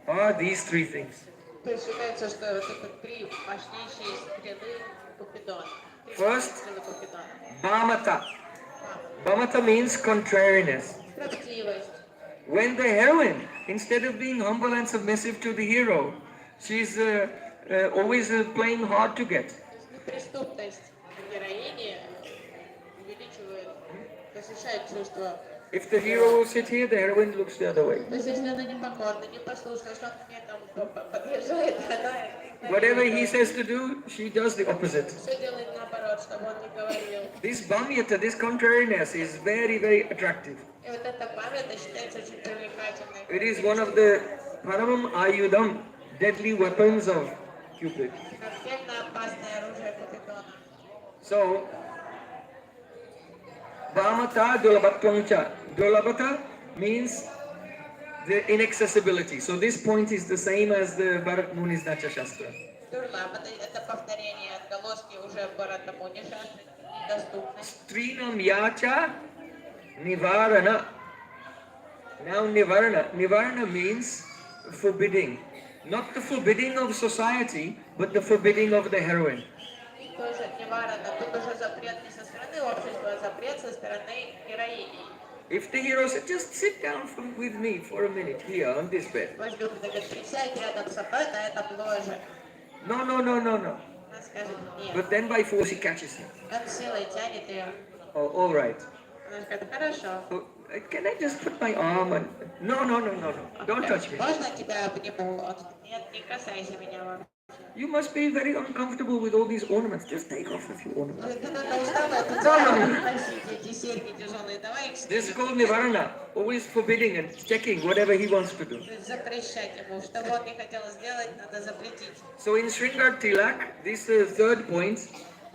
are these three things. То есть считается, что вот это три мощнейшие стрелы Купидона. Три First, стрелы Купидона. Bhamata. Bhamata means contrariness. Строптивость. When the heroine, instead of being humble and submissive to the hero, she's always playing hard to get. То есть неприступность героини увеличивает, посещает чувство. If the hero will sit here, the heroine looks the other way. То есть если она непокорна, непослушна, что он мне там подъезжает, она Whatever he says to do, she does the opposite. все делает наоборот, чтобы он не говорил. This bhamyata, this contrariness is very, very attractive. И вот эта память считается очень привлекательной. It is one of the paramam ayudam, deadly weapons of Cupid. Смертельно опасное оружие Купидона. So, bhamata dulabatvancha. Dulabata means the inaccessibility. So this point is the same as the Bharat Muni's Nacha Shastra. Дурлаб это повторение отголоски уже Бхарата Муни Шастры, недоступность. Strinam yacha nivarana. Now nivarana. Nivarana means forbidding. Not the forbidding of society, but the forbidding of the heroine. Тоже неварана, тут уже запрет не со стороны общества, а запрет со стороны героини. If the hero said, just sit down with me for a minute here on this bed. Возлюбленный говорит, присядь рядом со мной на этом ложе. No, no, no, no, no. Она скажет, нет. But then by force he catches him. Он силой тянет ее. Oh, all right. Она скажет, хорошо. Oh, can I just put my arm on? No, no, no, no, no. Don't touch me. Можно тебя обниму? Он говорит, нет, не касайся меня вообще. You must be very uncomfortable with all these ornaments. Just take off a few ornaments. Ты должна носить эти серьги тяжелые. Давай их This is снимем. called Nivarana. Always forbidding and checking whatever he wants to do. То есть запрещать ему. Что бы он не хотел сделать, надо запретить. So in Sringar Tilak, this third point,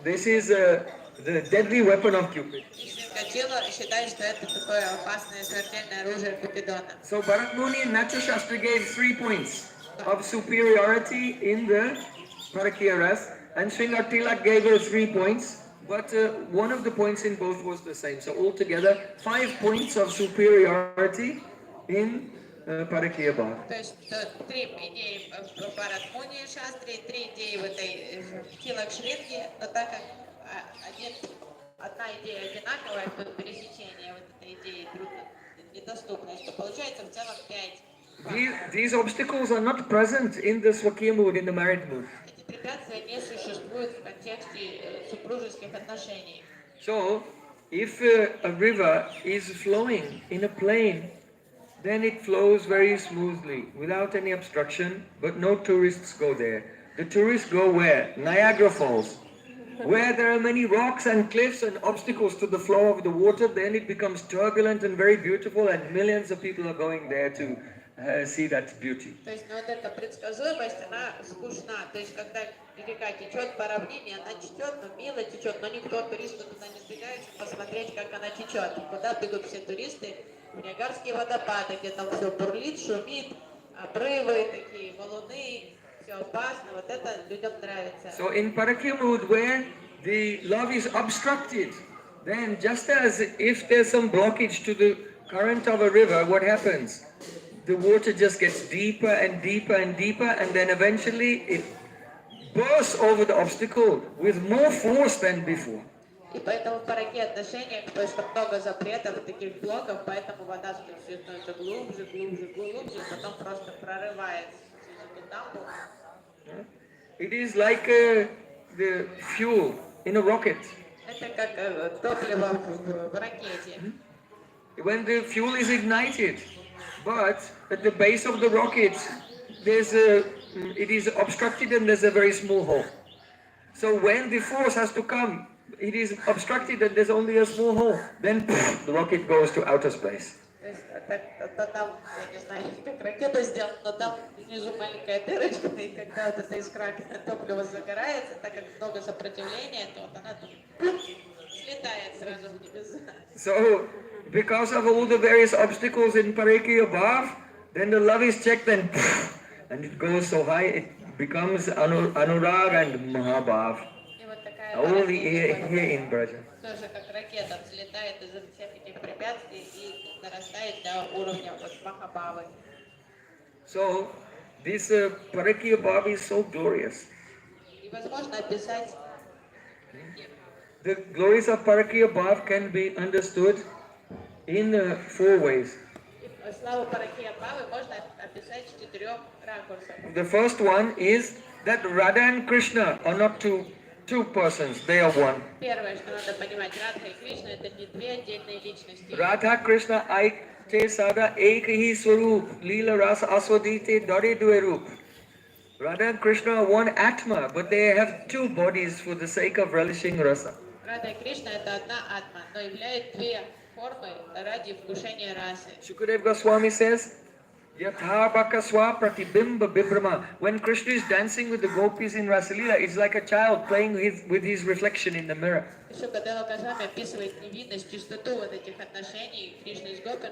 this is the deadly weapon of Cupid. И Шинкачила считает, что это такое опасное смертельное оружие Купидона. So Bharat Muni and Natya Shastra gave 3 points of superiority in the Parakya Ras, and Sringar Tilak gave her 3 points, but one of the points in both was the same. So altogether, 5 points of superiority in Parakya Bhav. То есть три идеи в Бхарат-муни шастре, три идеи в этой Тилак Шринге, но так как одна идея одинаковая, то пересечение вот этой идеи недоступности, то получается в целом 5. These obstacles are not present in the Swakya mood, in the married mood. Эти препятствия не существуют в контексте супружеских отношений. So, if a river is flowing in a plain, then it flows very smoothly, without any obstruction, but no tourists go there. The tourists go where? Niagara Falls. Where there are many rocks and cliffs and obstacles to the flow of the water, then it becomes turbulent and very beautiful, and millions of people are going there to see that beauty. То есть, вот эта предсказуемость, она скучна. То есть, когда река течет по равнине, она течет, но мило течет, но никто, туристы туда не сбегаются посмотреть, как она течет. Куда бегут все туристы? В Ниагарские водопады, где там все бурлит, шумит, обрывы такие, валуны, все опасно. Вот это людям нравится. So in Parakya mood, where the love is obstructed, then just as if there's some blockage to the current of a river, what happens? The water just gets deeper and deeper and deeper, and then eventually it bursts over the obstacle with more force than before. И поэтому в параке отношениях, потому что много запретов, таких блоков, поэтому вода становится глубже, глубже, глубже, и потом просто прорывается через эту дамбу. It is like the fuel in a rocket. Это как топливо в ракете. When the fuel is ignited, but at the base of the rocket there's a it is obstructed and there's a very small hole. So when the force has to come, it is obstructed and there's only a small hole. Then the rocket goes to outer space. То есть там, я не знаю, как ракета сделана, но там внизу маленькая дырочка, и когда вот эта искра топлива загорается, так как много сопротивления, то вот она тут слетает сразу в небеса. So because of all the various obstacles in Pareki above, then the love is checked and it goes so high, it becomes Anurag and Mahabhav. И вот такая Only here in Braja. тоже как ракета взлетает из всех этих препятствий и нарастает до уровня вот Махабхавы. So this Pareki above is so glorious. И возможно описать. The glories of Pareki above can be understood in 4 ways. Славу Паракия-Бхавы можно описать в 4 ракурсах. The first one is that Radha and Krishna are not two persons, they are one. Первое, что надо понимать, Радха и Кришна это не две отдельные личности. Radha Krishna aite sada ek hi swarup, leela rasa aswadite dare due rup. Radha and Krishna are one atma, but they have 2 bodies for the sake of relishing rasa. Рада и Кришна это одна атма, но являет две формы ради вкушения расы. Shukadev Goswami says, Yatha Bakaswa Pratibimba Bibrama. When Krishna is dancing with the gopis in Rasalila, it's like a child playing with his reflection in the mirror. Шукадева Госвами описывает невинность, чистоту вот этих отношений Кришны с гопи.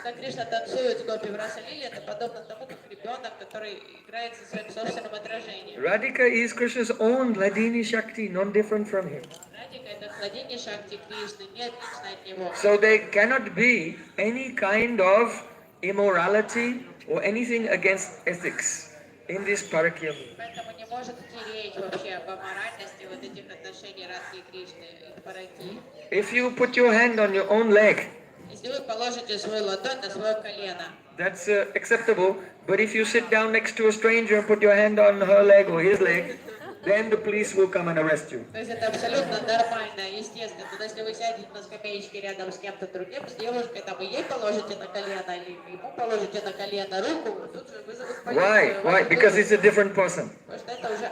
Когда Кришна танцует с гопи в Раса-лиле, это подобно тому, как ребенок, который играет со своим собственным отражением. Radhika is Krishna's own Ladini Shakti, non different from him. Радика это хладение Шакти Кришны, не отлично от него. So there cannot be any kind of immorality or anything against ethics in this Parakya. Поэтому не может идти речь вообще об аморальности вот этих отношений Радхи и Кришны и Параки. If you put your hand on your own leg, Если вы положите свою ладонь на свое колено, that's acceptable. But if you sit down next to a stranger and put your hand on her leg or his leg, then the police will come and arrest you. то есть это абсолютно нормально, естественно. Но если вы сядете на скамеечке рядом с кем-то другим, с девушкой, там и ей положите на колено, или ему положите на колено руку, тут же вызовут полицию. Why? Because it's a different person. Потому что это уже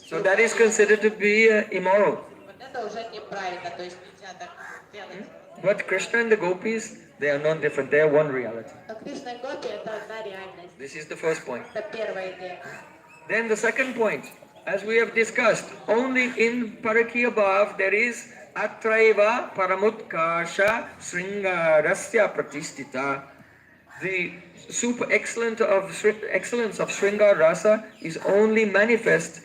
So that is considered to be immoral. вот это уже неправильно, то есть нельзя так делать. But Krishna and the gopis, they are non-different. They are one reality. Но Кришна и Гопи это одна реальность. This is the first point. Это первая идея. Then the second point, as we have discussed, only in Parakya Bhav there is Atraiva Paramutkasha Sringarasya Pratistita. The super excellence of Sringar Rasa is only manifest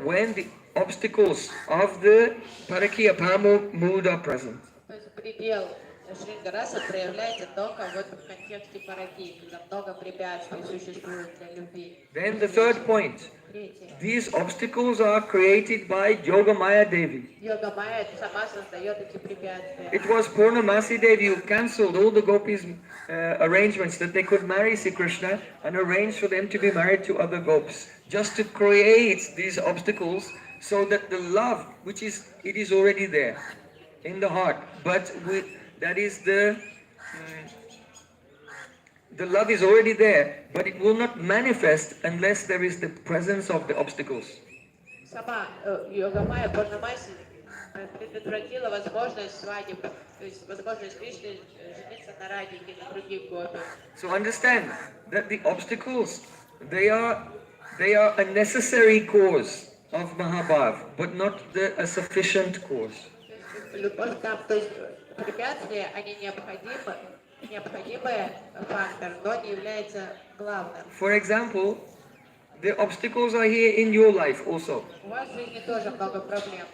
when the obstacles of the Parakya Bhav mood are present. То есть предел Шрингараса проявляется только вот в контексте параки, когда много препятствий существует для любви. Then the third point, Третье. these obstacles are created by Yogamaya Devi. Йога Майя сама создает эти препятствия. It was Purnamasi Devi who cancelled all the gopis' arrangements that they could marry Sri Krishna and arranged for them to be married to other gopis, just to create these obstacles so that the love, it is already there in the heart, but that is the love is already there, but it will not manifest unless there is the presence of the obstacles. Сама Йога Майя Пурнамаси предотвратила возможность свадеб, то есть возможность Кришны жениться на Радике, на других гопи. So understand that the obstacles, they are a necessary cause of Mahabhav, but not a sufficient cause. Любовь там, то есть препятствия, они необходимый фактор, но не является главным. For example, the obstacles are here in your life also. У вас в жизни тоже много проблем.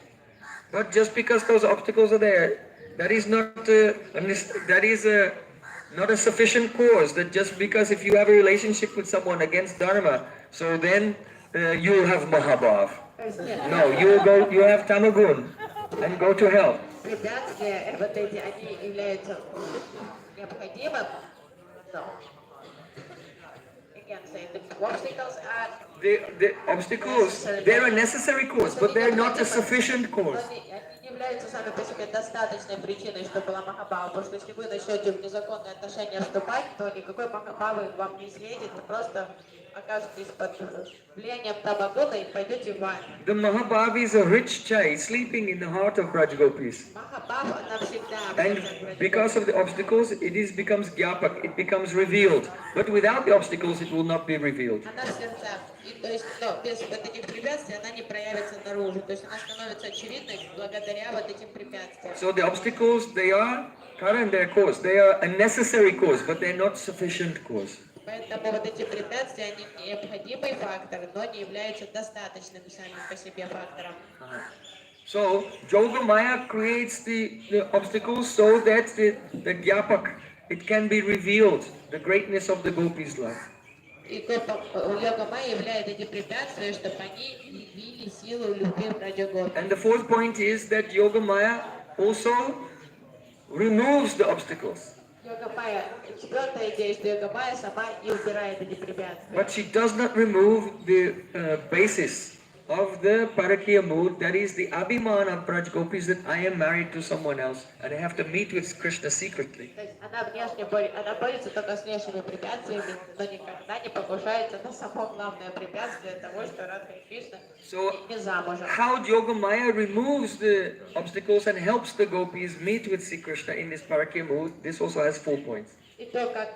But just because those obstacles are there, that is not not a sufficient cause. That just because if you have a relationship with someone against dharma, so then you'll have Mahabhav. No, you have Tamagun and go to hell. Препятствия, вот эти, они являются необходимым, но again, say the obstacles are The obstacles, they're a necessary cause, but they're not a sufficient cause. они не являются сами по себе достаточной причиной, чтобы была Махабхава, потому что если вы начнете в незаконные отношения вступать, то никакой Махабхавы вам не светит, просто окажетесь под влиянием Табагуна и пойдете в ад. The Mahabhav is a rich chai sleeping in the heart of Braj Gopis. Махабхава навсегда в And сердцах because of the obstacles, becomes gyapak, it becomes revealed. But without the obstacles, it will not be revealed. Она в сердцах. И, то есть, без вот этих препятствий она не проявится наружу. То есть она становится очевидной благодаря вот этим препятствиям. So the obstacles, they are Karan, their cause. They are a necessary cause, but they're not sufficient cause. Поэтому вот эти препятствия, они необходимый фактор, но не являются достаточным сами по себе фактором. So, Yoga Maya creates the obstacles so that the Gyapak, it can be revealed, the greatness of the Gopis' love. И йога майя являет эти препятствия, чтобы они явили силу любви в Раджагопи. And the fourth point is that Yoga Maya also removes the obstacles. Йога майя, четвертая идея, что йога майя сама и убирает эти препятствия. But she does not remove the basis of the Parakya mood, that is the Abhiman of Braj Gopis, that I am married to someone else and I have to meet with Krishna secretly. То есть она борется только с внешними препятствиями, но никогда не покушается на само главное препятствие того, что Радха и Кришна не замужем. How Yoga Maya removes the obstacles and helps the Gopis meet with Sri Krishna in this Parakya mood, this also has 4 points. И то, как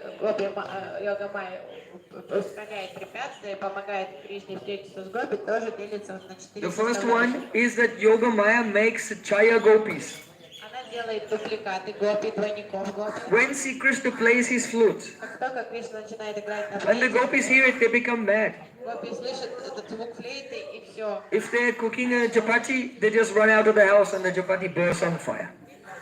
йога майя устраняет препятствия, помогает Кришне встретиться с Гопи, тоже делится на 4 The first one is that Yoga Maya makes Chaya Gopis. Она делает дубликаты Гопи, двойников Гопи. When Sri Krishna plays his flute, Как только Кришна начинает играть на and the флейте, Gopis hear it, they become mad. Гопи слышат этот звук флейты и все. If they're cooking a chapati, they just run out of the house and the chapati bursts on fire.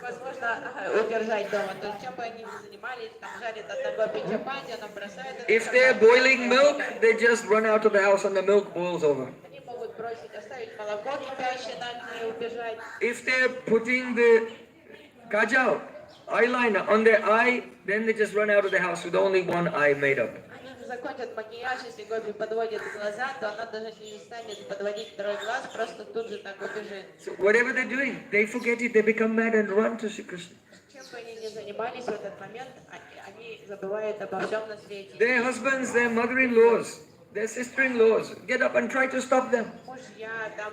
Возможно удержать дома. То есть, чем бы они ни занимались, там жарит одна Гопи чапати, она бросает это. If they're boiling milk, they just run out of the house and the milk boils over. Они могут бросить, оставить молоко кипящее на огне и убежать. If they're putting the kajal, eyeliner on their eye, then they just run out of the house with only one eye made up. Они закончат макияж, если Гопи подводит глаза, то она даже не станет подводить второй глаз, просто тут же так убежит. So whatever they're doing, they forget it, they become mad and run to Sri Krishna. Чем бы они ни занимались в этот момент, они забывают обо всем на свете. Their husbands, their mother-in-laws, their sister-in-laws, get up and try to stop them. Мужья, там,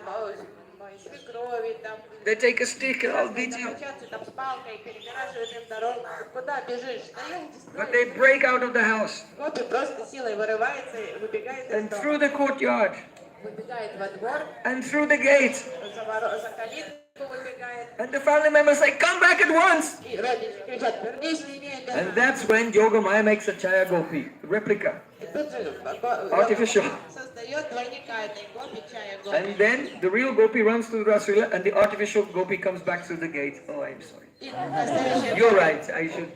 свекрови, там, They take a stick and I'll beat you. домочадцы там с палкой, перегораживают им дорогу. Куда бежишь? Стоять, But they break out of the house Гопи просто силой вырывается и выбегает из and дома. through the courtyard Выбегает во двор, and through the gate. за калитку выбегает. And the family members say, come back at once. И родичи кричат, вернись немедленно. And that's when Yoga Maya makes a Chaya Gopi, replica, И тут же artificial. создает двойника этой Гопи, Чая Гопи. And then the real Gopi runs to the Rasula and the artificial Gopi comes back through the gate. Oh, I'm sorry. И настоящая You're right, I should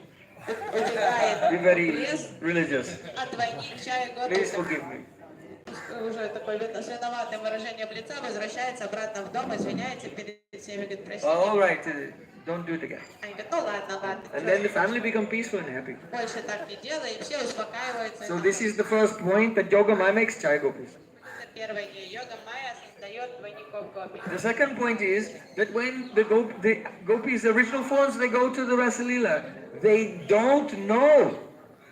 убегает be very в лес, religious. а двойник Чая Гопи Please forgive me. уже такое видно свиноватым выражением лица, возвращается обратно в дом, извиняется перед всеми, говорит, простите. All right, don't do it again. Они говорят, ну ладно, ладно. And then the family become peaceful and happy. Больше так не делай, и все успокаиваются. So this is the first point, that Yoga Maya makes Chaya Gopis. Это первая идея. Йога майя создает двойников Гопи. The second point is that when the Gopis, the original forms, they go to the Rasalila, they don't know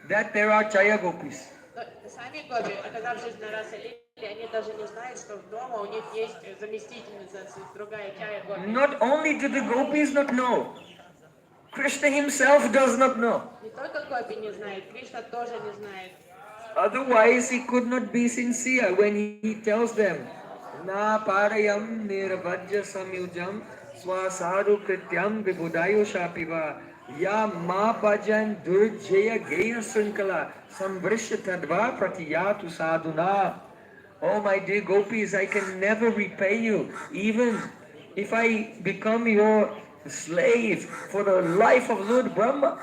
that there are Chaya Gopis. Но сами Гопи, оказавшись на Раса-Лиле, они даже не знают, что дома у них есть заместительница, другая Чая Гопи. Not only do the Gopis not know, Krishna himself does not know. Не только Гопи не знает, Кришна тоже не знает. Otherwise, he could not be sincere when he tells them, Na parayam nirvajya samyujam swasadu krityam vibudayo shapiva ya ma bhajan durjaya geya srinkala samvrishya tadva pratiyatu sadhuna. Oh my dear Gopis, I can never repay you, even if I become your slave for the life of Lord Brahma.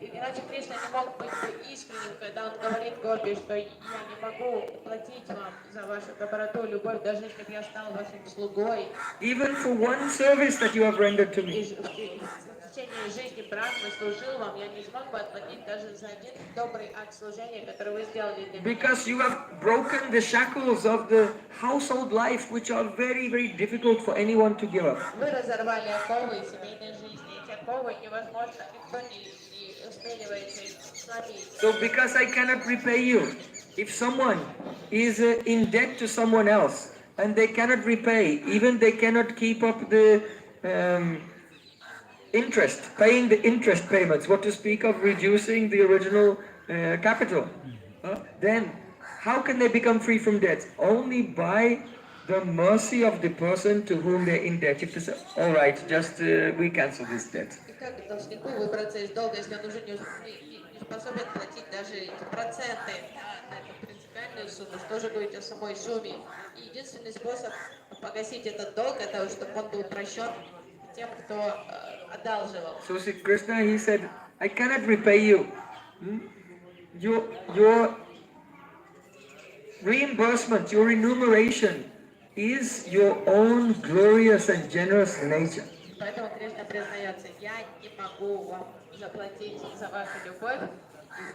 Иначе Кришна не мог быть искренним, когда он говорит Гопи, что я не могу платить вам за вашу доброту, любовь, даже если бы я стал вашим слугой. Even for one service that you have rendered to И me. в течение жизни Брахмы служил вам, я не смог бы отплатить даже за один добрый акт служения, который вы сделали для меня. Because you have broken the shackles of the household life, which are very, very difficult for anyone to give up. Вы разорвали оковы семейной жизни. Эти оковы невозможно, никто не усмеливается их сломить. So because I cannot repay you, if someone is in debt to someone else and they cannot repay, even they cannot keep up the um, interest, paying the interest payments, what to speak of reducing the original capital, then how can they become free from debt? Only by the mercy of the person to whom they're in debt. If they say, all right, just we cancel this debt. И как должнику выбраться из долга, если он уже не способен платить даже эти проценты на эту принципиальную сумму? Что же говорить о самой сумме? И единственный способ погасить этот долг, это чтобы он был прощен тем, кто одалживал. So see, Krishna, he said, I cannot repay you. Your reimbursement, your remuneration is your own glorious and generous nature. Поэтому Кришна признается, я не могу вам заплатить за вашу любовь,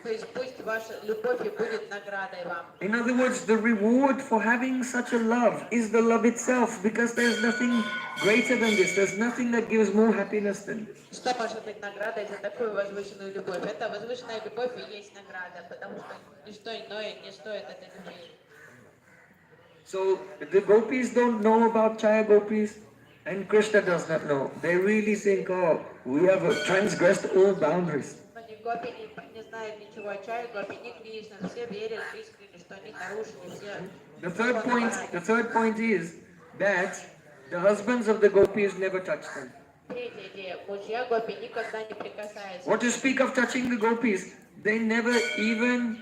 то есть пусть ваша любовь и будет наградой вам. In other words, the reward for having such a love is the love itself, because there's nothing greater than this. There's nothing that gives more happiness than this. Что может быть наградой за такую возвышенную любовь? Это возвышенная любовь и есть награда, потому что ничто иное не стоит этой любви. So the gopis don't know about Chaya gopis, and Krishna does not know. They really think, oh, we have transgressed all boundaries. Но ни гопи не знают ничего о Чае, гопи, ни Кришна. Все верят искренне, что они нарушили все. The third point is that the husbands of the gopis never touch them. Третья идея. Мужья гопи никогда не прикасаются. What to speak of touching the gopis? They never even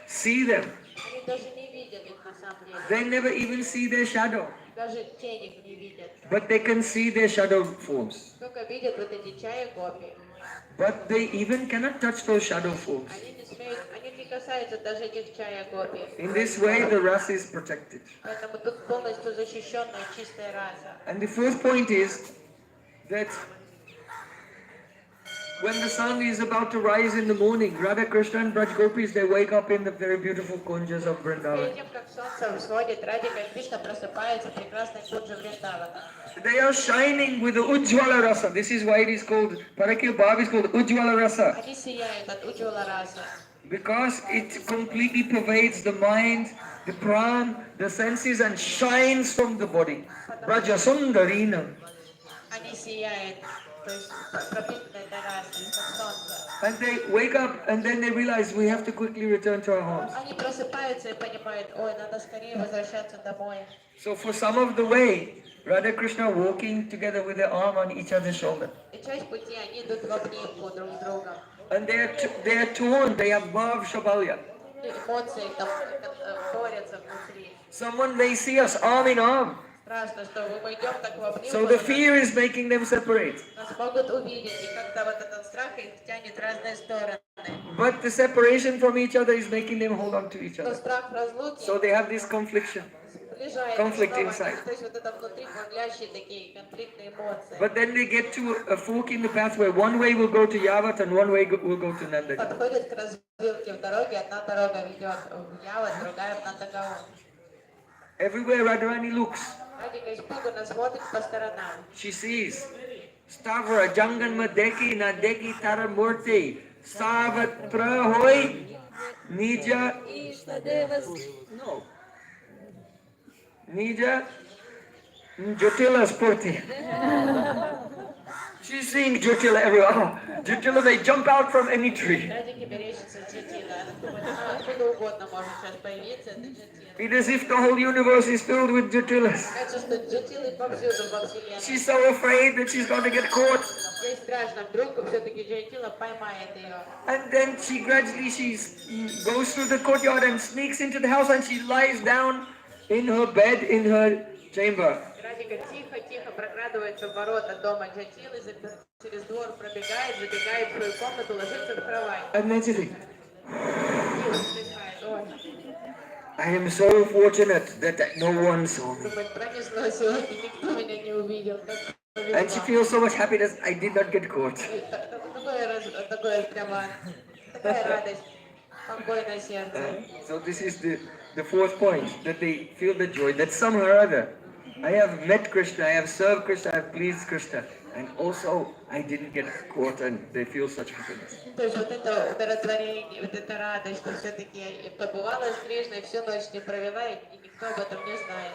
see them. Они даже не видят их на самом деле. They never even see their shadow. Даже тень их не видят. But they can see their shadow forms. Только видят вот эти Чая гопи. But they even cannot touch those shadow forms. Они не смеют, они не касаются даже этих Чая гопи. In this way, the rasa is protected. Поэтому тут полностью защищенная чистая раса. And the fourth point is that when the sun is about to rise in the morning, Radha Krishna and Braj Gopis, they wake up in the very beautiful kunjas of Vrindavan. Перед тем, как солнце всходит, Радика и Кришна просыпается в прекрасной кунже Вриндавана. They are shining with the Ujjwala Rasa. This is why it is called, Parakya Bhav is called Ujjwala Rasa. Они сияют от Уджвала расы. Because it completely pervades the mind, the pran, the senses, and shines from the body. Braja Sundarinam. Они сияют, то есть пропитаны этой расой, как солнце. And they wake up and then they realize we have to quickly return to our homes. Они просыпаются и понимают, ой, надо скорее возвращаться домой. So for some of the way, Radha Krishna walking together with their arm on each other's shoulder. И часть пути они идут в обнимку друг с другом. And they are torn, they have bhav shabalya. И эмоции там борются внутри. Someone may see us arm in arm. Страшно, что мы идем так в обнимку. So the fear is making them separate. Нас могут увидеть, и как-то вот этот страх их тянет в разные стороны. But the separation from each other is making them hold on to each Но other. страх разлуки So they have this confliction. Conflict inside. То есть вот это внутри бурлящие такие конфликтные эмоции. But then they get to a fork in the path where one way will go to Yavat and one way will go to Nandagaon. Подходят к развилке в дороге, одна дорога ведет в Яват, другая в Нандагаон. Everywhere Radharani looks, Радика испуганно смотрит по сторонам. she sees Stavra Janganma Deki Na Deki Taramurti Savat Prahoi Nija No Nija Jyotila Spurti. She's seeing Jyotila everywhere. Oh, Jyotila may jump out from any tree. Радике мерещится Джатила. Она думает, откуда угодно может сейчас появиться, это Джатила. It is as if the whole universe is filled with Jyotilas. Кажется, что Джатилы повсюду во Вселенной. She's so afraid that she's going to get caught. Ей страшно, вдруг все-таки Джатила поймает ее. And then she gradually goes through the courtyard and sneaks into the house and she lies down in her bed in her chamber. Радика тихо-тихо прокрадывается в ворота дома Джатилы, через двор пробегает, забегает в свою комнату, ложится в кровать. And then she thinks, И вздыхает, ой, I am so fortunate that no one saw me. думает, пронесло сегодня, никто меня не увидел. And she feels so much happiness, I did not get caught. Такое прямо, такая радость, спокойное сердце. So this is the fourth point, that they feel the joy that somehow or other I have met Krishna, I have served Krishna, I have pleased Krishna, and also I didn't get caught, and they feel such happiness. То есть вот это удовлетворение, вот эта радость, что все-таки я побывала с Кришной, всю ночь не провела, и никто об этом не знает.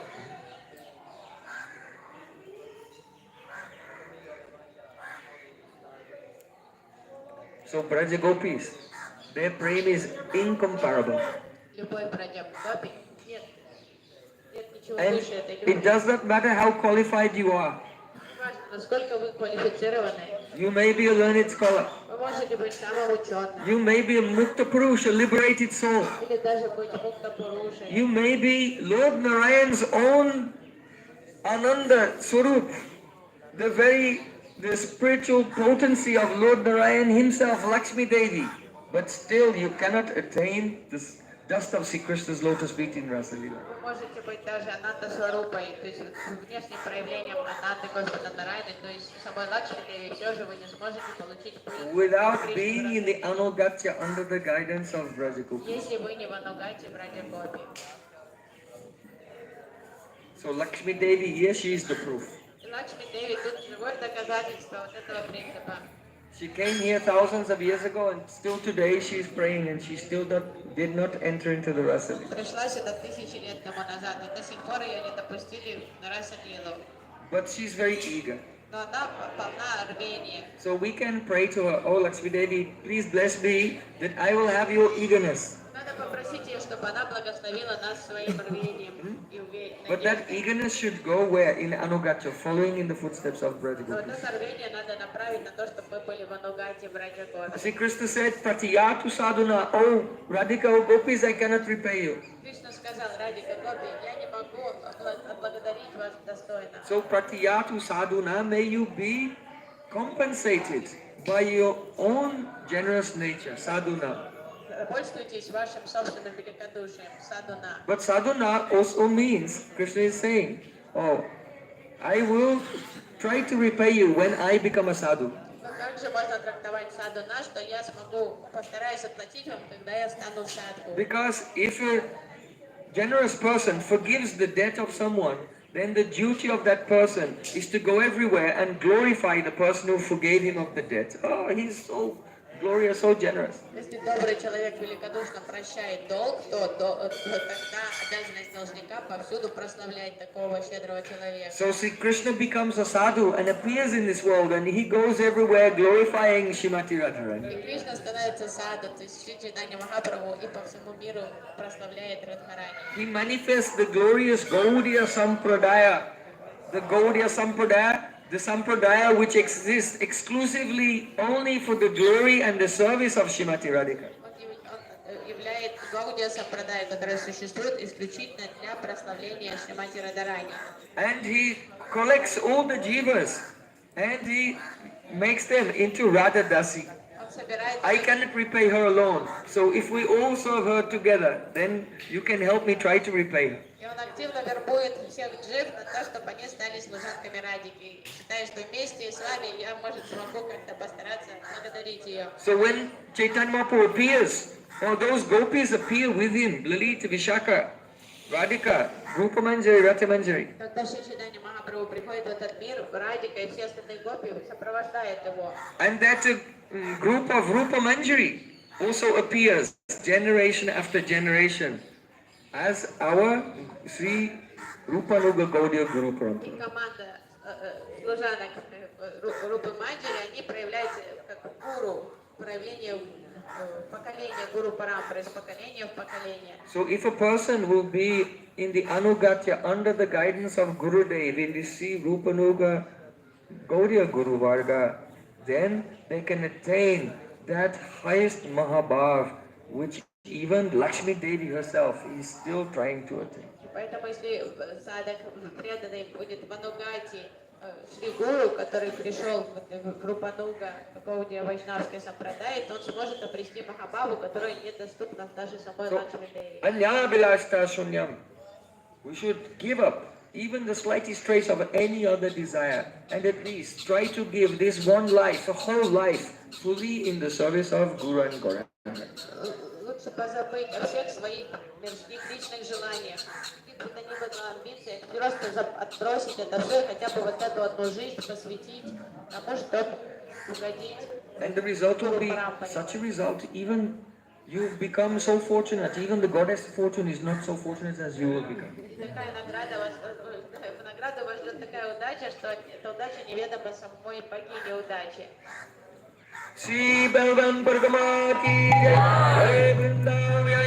So Braja Gopis, their prem is incomparable. Любовь Браджа Гопи, нет ничего And выше этой it любви. does not matter how qualified you are. Важно, насколько вы квалифицированы. You may be a learned scholar. Вы можете быть самым ученым. You may be a Mukta Purush, a liberated soul. Или даже быть мукта-пурушей. You may be Lord Narayan's own Ananda Swarup, the spiritual potency of Lord Narayan himself, Lakshmi Devi. But still you cannot attain this dust of Sri Krishna's lotus feet in Rasa Leela. Вы можете быть даже Ананда Сварупой, то есть внешним проявлением Ананды Господа Нарайны, то есть самой Лакшми Деви, все же вы не сможете получить Without being in the Anugatya under the guidance of Brajagopi. если вы не в Анугате Браджа Гопи. So Lakshmi Devi, here she is the proof. И Лакшми Деви тут живое доказательство вот этого принципа. She came here thousands of years ago, and still today she is praying, and she still did not enter into the Rasa Leela. Пришла сюда тысячи лет тому назад, и до сих пор ее не допустили на Раса Лилу. But she's very eager. Но она полна рвения. So we can pray to her, oh Lakshmi Devi, please bless me that I will have your eagerness. Надо попросить ее, чтобы она благословила нас своим рвением и уверенностью. But that eagerness should go where? In Anugatya, following in the footsteps of Вот Brajagopi. это рвение надо направить на то, чтобы мы были в Анугате Браджа Гопи. Sri Krishna said, Pratiyatu sadhuna, oh Radhika, oh Gopis, I cannot repay you. Кришна сказал, Радика Гопи, я не могу отблагодарить вас достойно. So Pratiyatu sadhuna, may you be compensated by your own generous nature, sadhuna. Пользуйтесь вашим собственным великодушием, садуна. But sadhuna also means, Krishna is saying, oh, I will try to repay you when I become a sadhu. Но как же можно трактовать садуна, что я смогу, постараюсь отплатить вам, когда я стану садху? Because if a generous person forgives the debt of someone, then the duty of that person is to go everywhere and glorify the person who forgave him of the debt. Oh, he's so glorious, so generous. Если добрый человек великодушно прощает долг, то тогда обязанность должника повсюду прославлять такого щедрого человека. So Sri Krishna becomes a sadhu and appears in this world, and he goes everywhere glorifying Shrimati Radharani. И Кришна становится саду, то есть Шри Чайтанья Махапрабху, и по всему миру прославляет Радхарани. He manifests the glorious Gaudiya Sampradaya, the Sampradaya which exists exclusively only for the glory and the service of Shrimati Radhika. Он являет Гаудия Сампрадая, которая существует исключительно для прославления Шримати Радharani. And he collects all the jivas and he makes them into Radha Dasi. Он собирает I cannot repay her alone. So if we all serve her together, then you can help me try to repay her. и он активно вербует всех джив на то, чтобы они стали служанками Радики. Считая, что вместе с вами я, может, смогу как-то постараться благодарить ее. So when Chaitanya Mahaprabhu appears, or those gopis appear with him, Lalita, Vishaka, Radhika, Rupa Manjari, Rata Manjari. Когда Шри Чайтанья Махапрабху приходит в этот мир, Радика и все остальные гопи сопровождают его. And that group of Rupa Manjari also appears generation after generation as our Sri Rupanuga Gaudiya Guru И Parampara. команда служанок Рупы Манджари, они проявляются как гуру, проявление поколения гуру Парампары, из поколения в поколение. So if a person will be in the Anugatya under the guidance of Gurudev in the Sri Rupanuga Gaudiya Guru Varga, then they can attain that highest Mahabhav which even Lakshmi Devi herself is still trying to attain. Поэтому если садак преданный будет в Анугате, Шри Гуру, который пришел в Рупануга, Гаудия Вайшнавской Сампрадай, то он сможет обрести Махабхаву, которая недоступна даже самой Лакшми Деви. Anyabhilashta shunyam. We should give up even the slightest trace of any other desire and at least try to give this one life, a whole life, fully in the service of Guru and Gauranga. Лучше лучше позабыть о всех своих мирских личных желаниях, каких бы то ни было амбициях, просто отбросить это все и хотя бы вот эту одну жизнь посвятить тому, чтобы угодить. And the result will be such a result, even you've become so fortunate, even the goddess fortune is not so fortunate as you will become. Такая награда вас ждет такая удача, что эта удача неведома самой богине удачи. Shri Belvan Pargama ki jai, Jai Vrindavan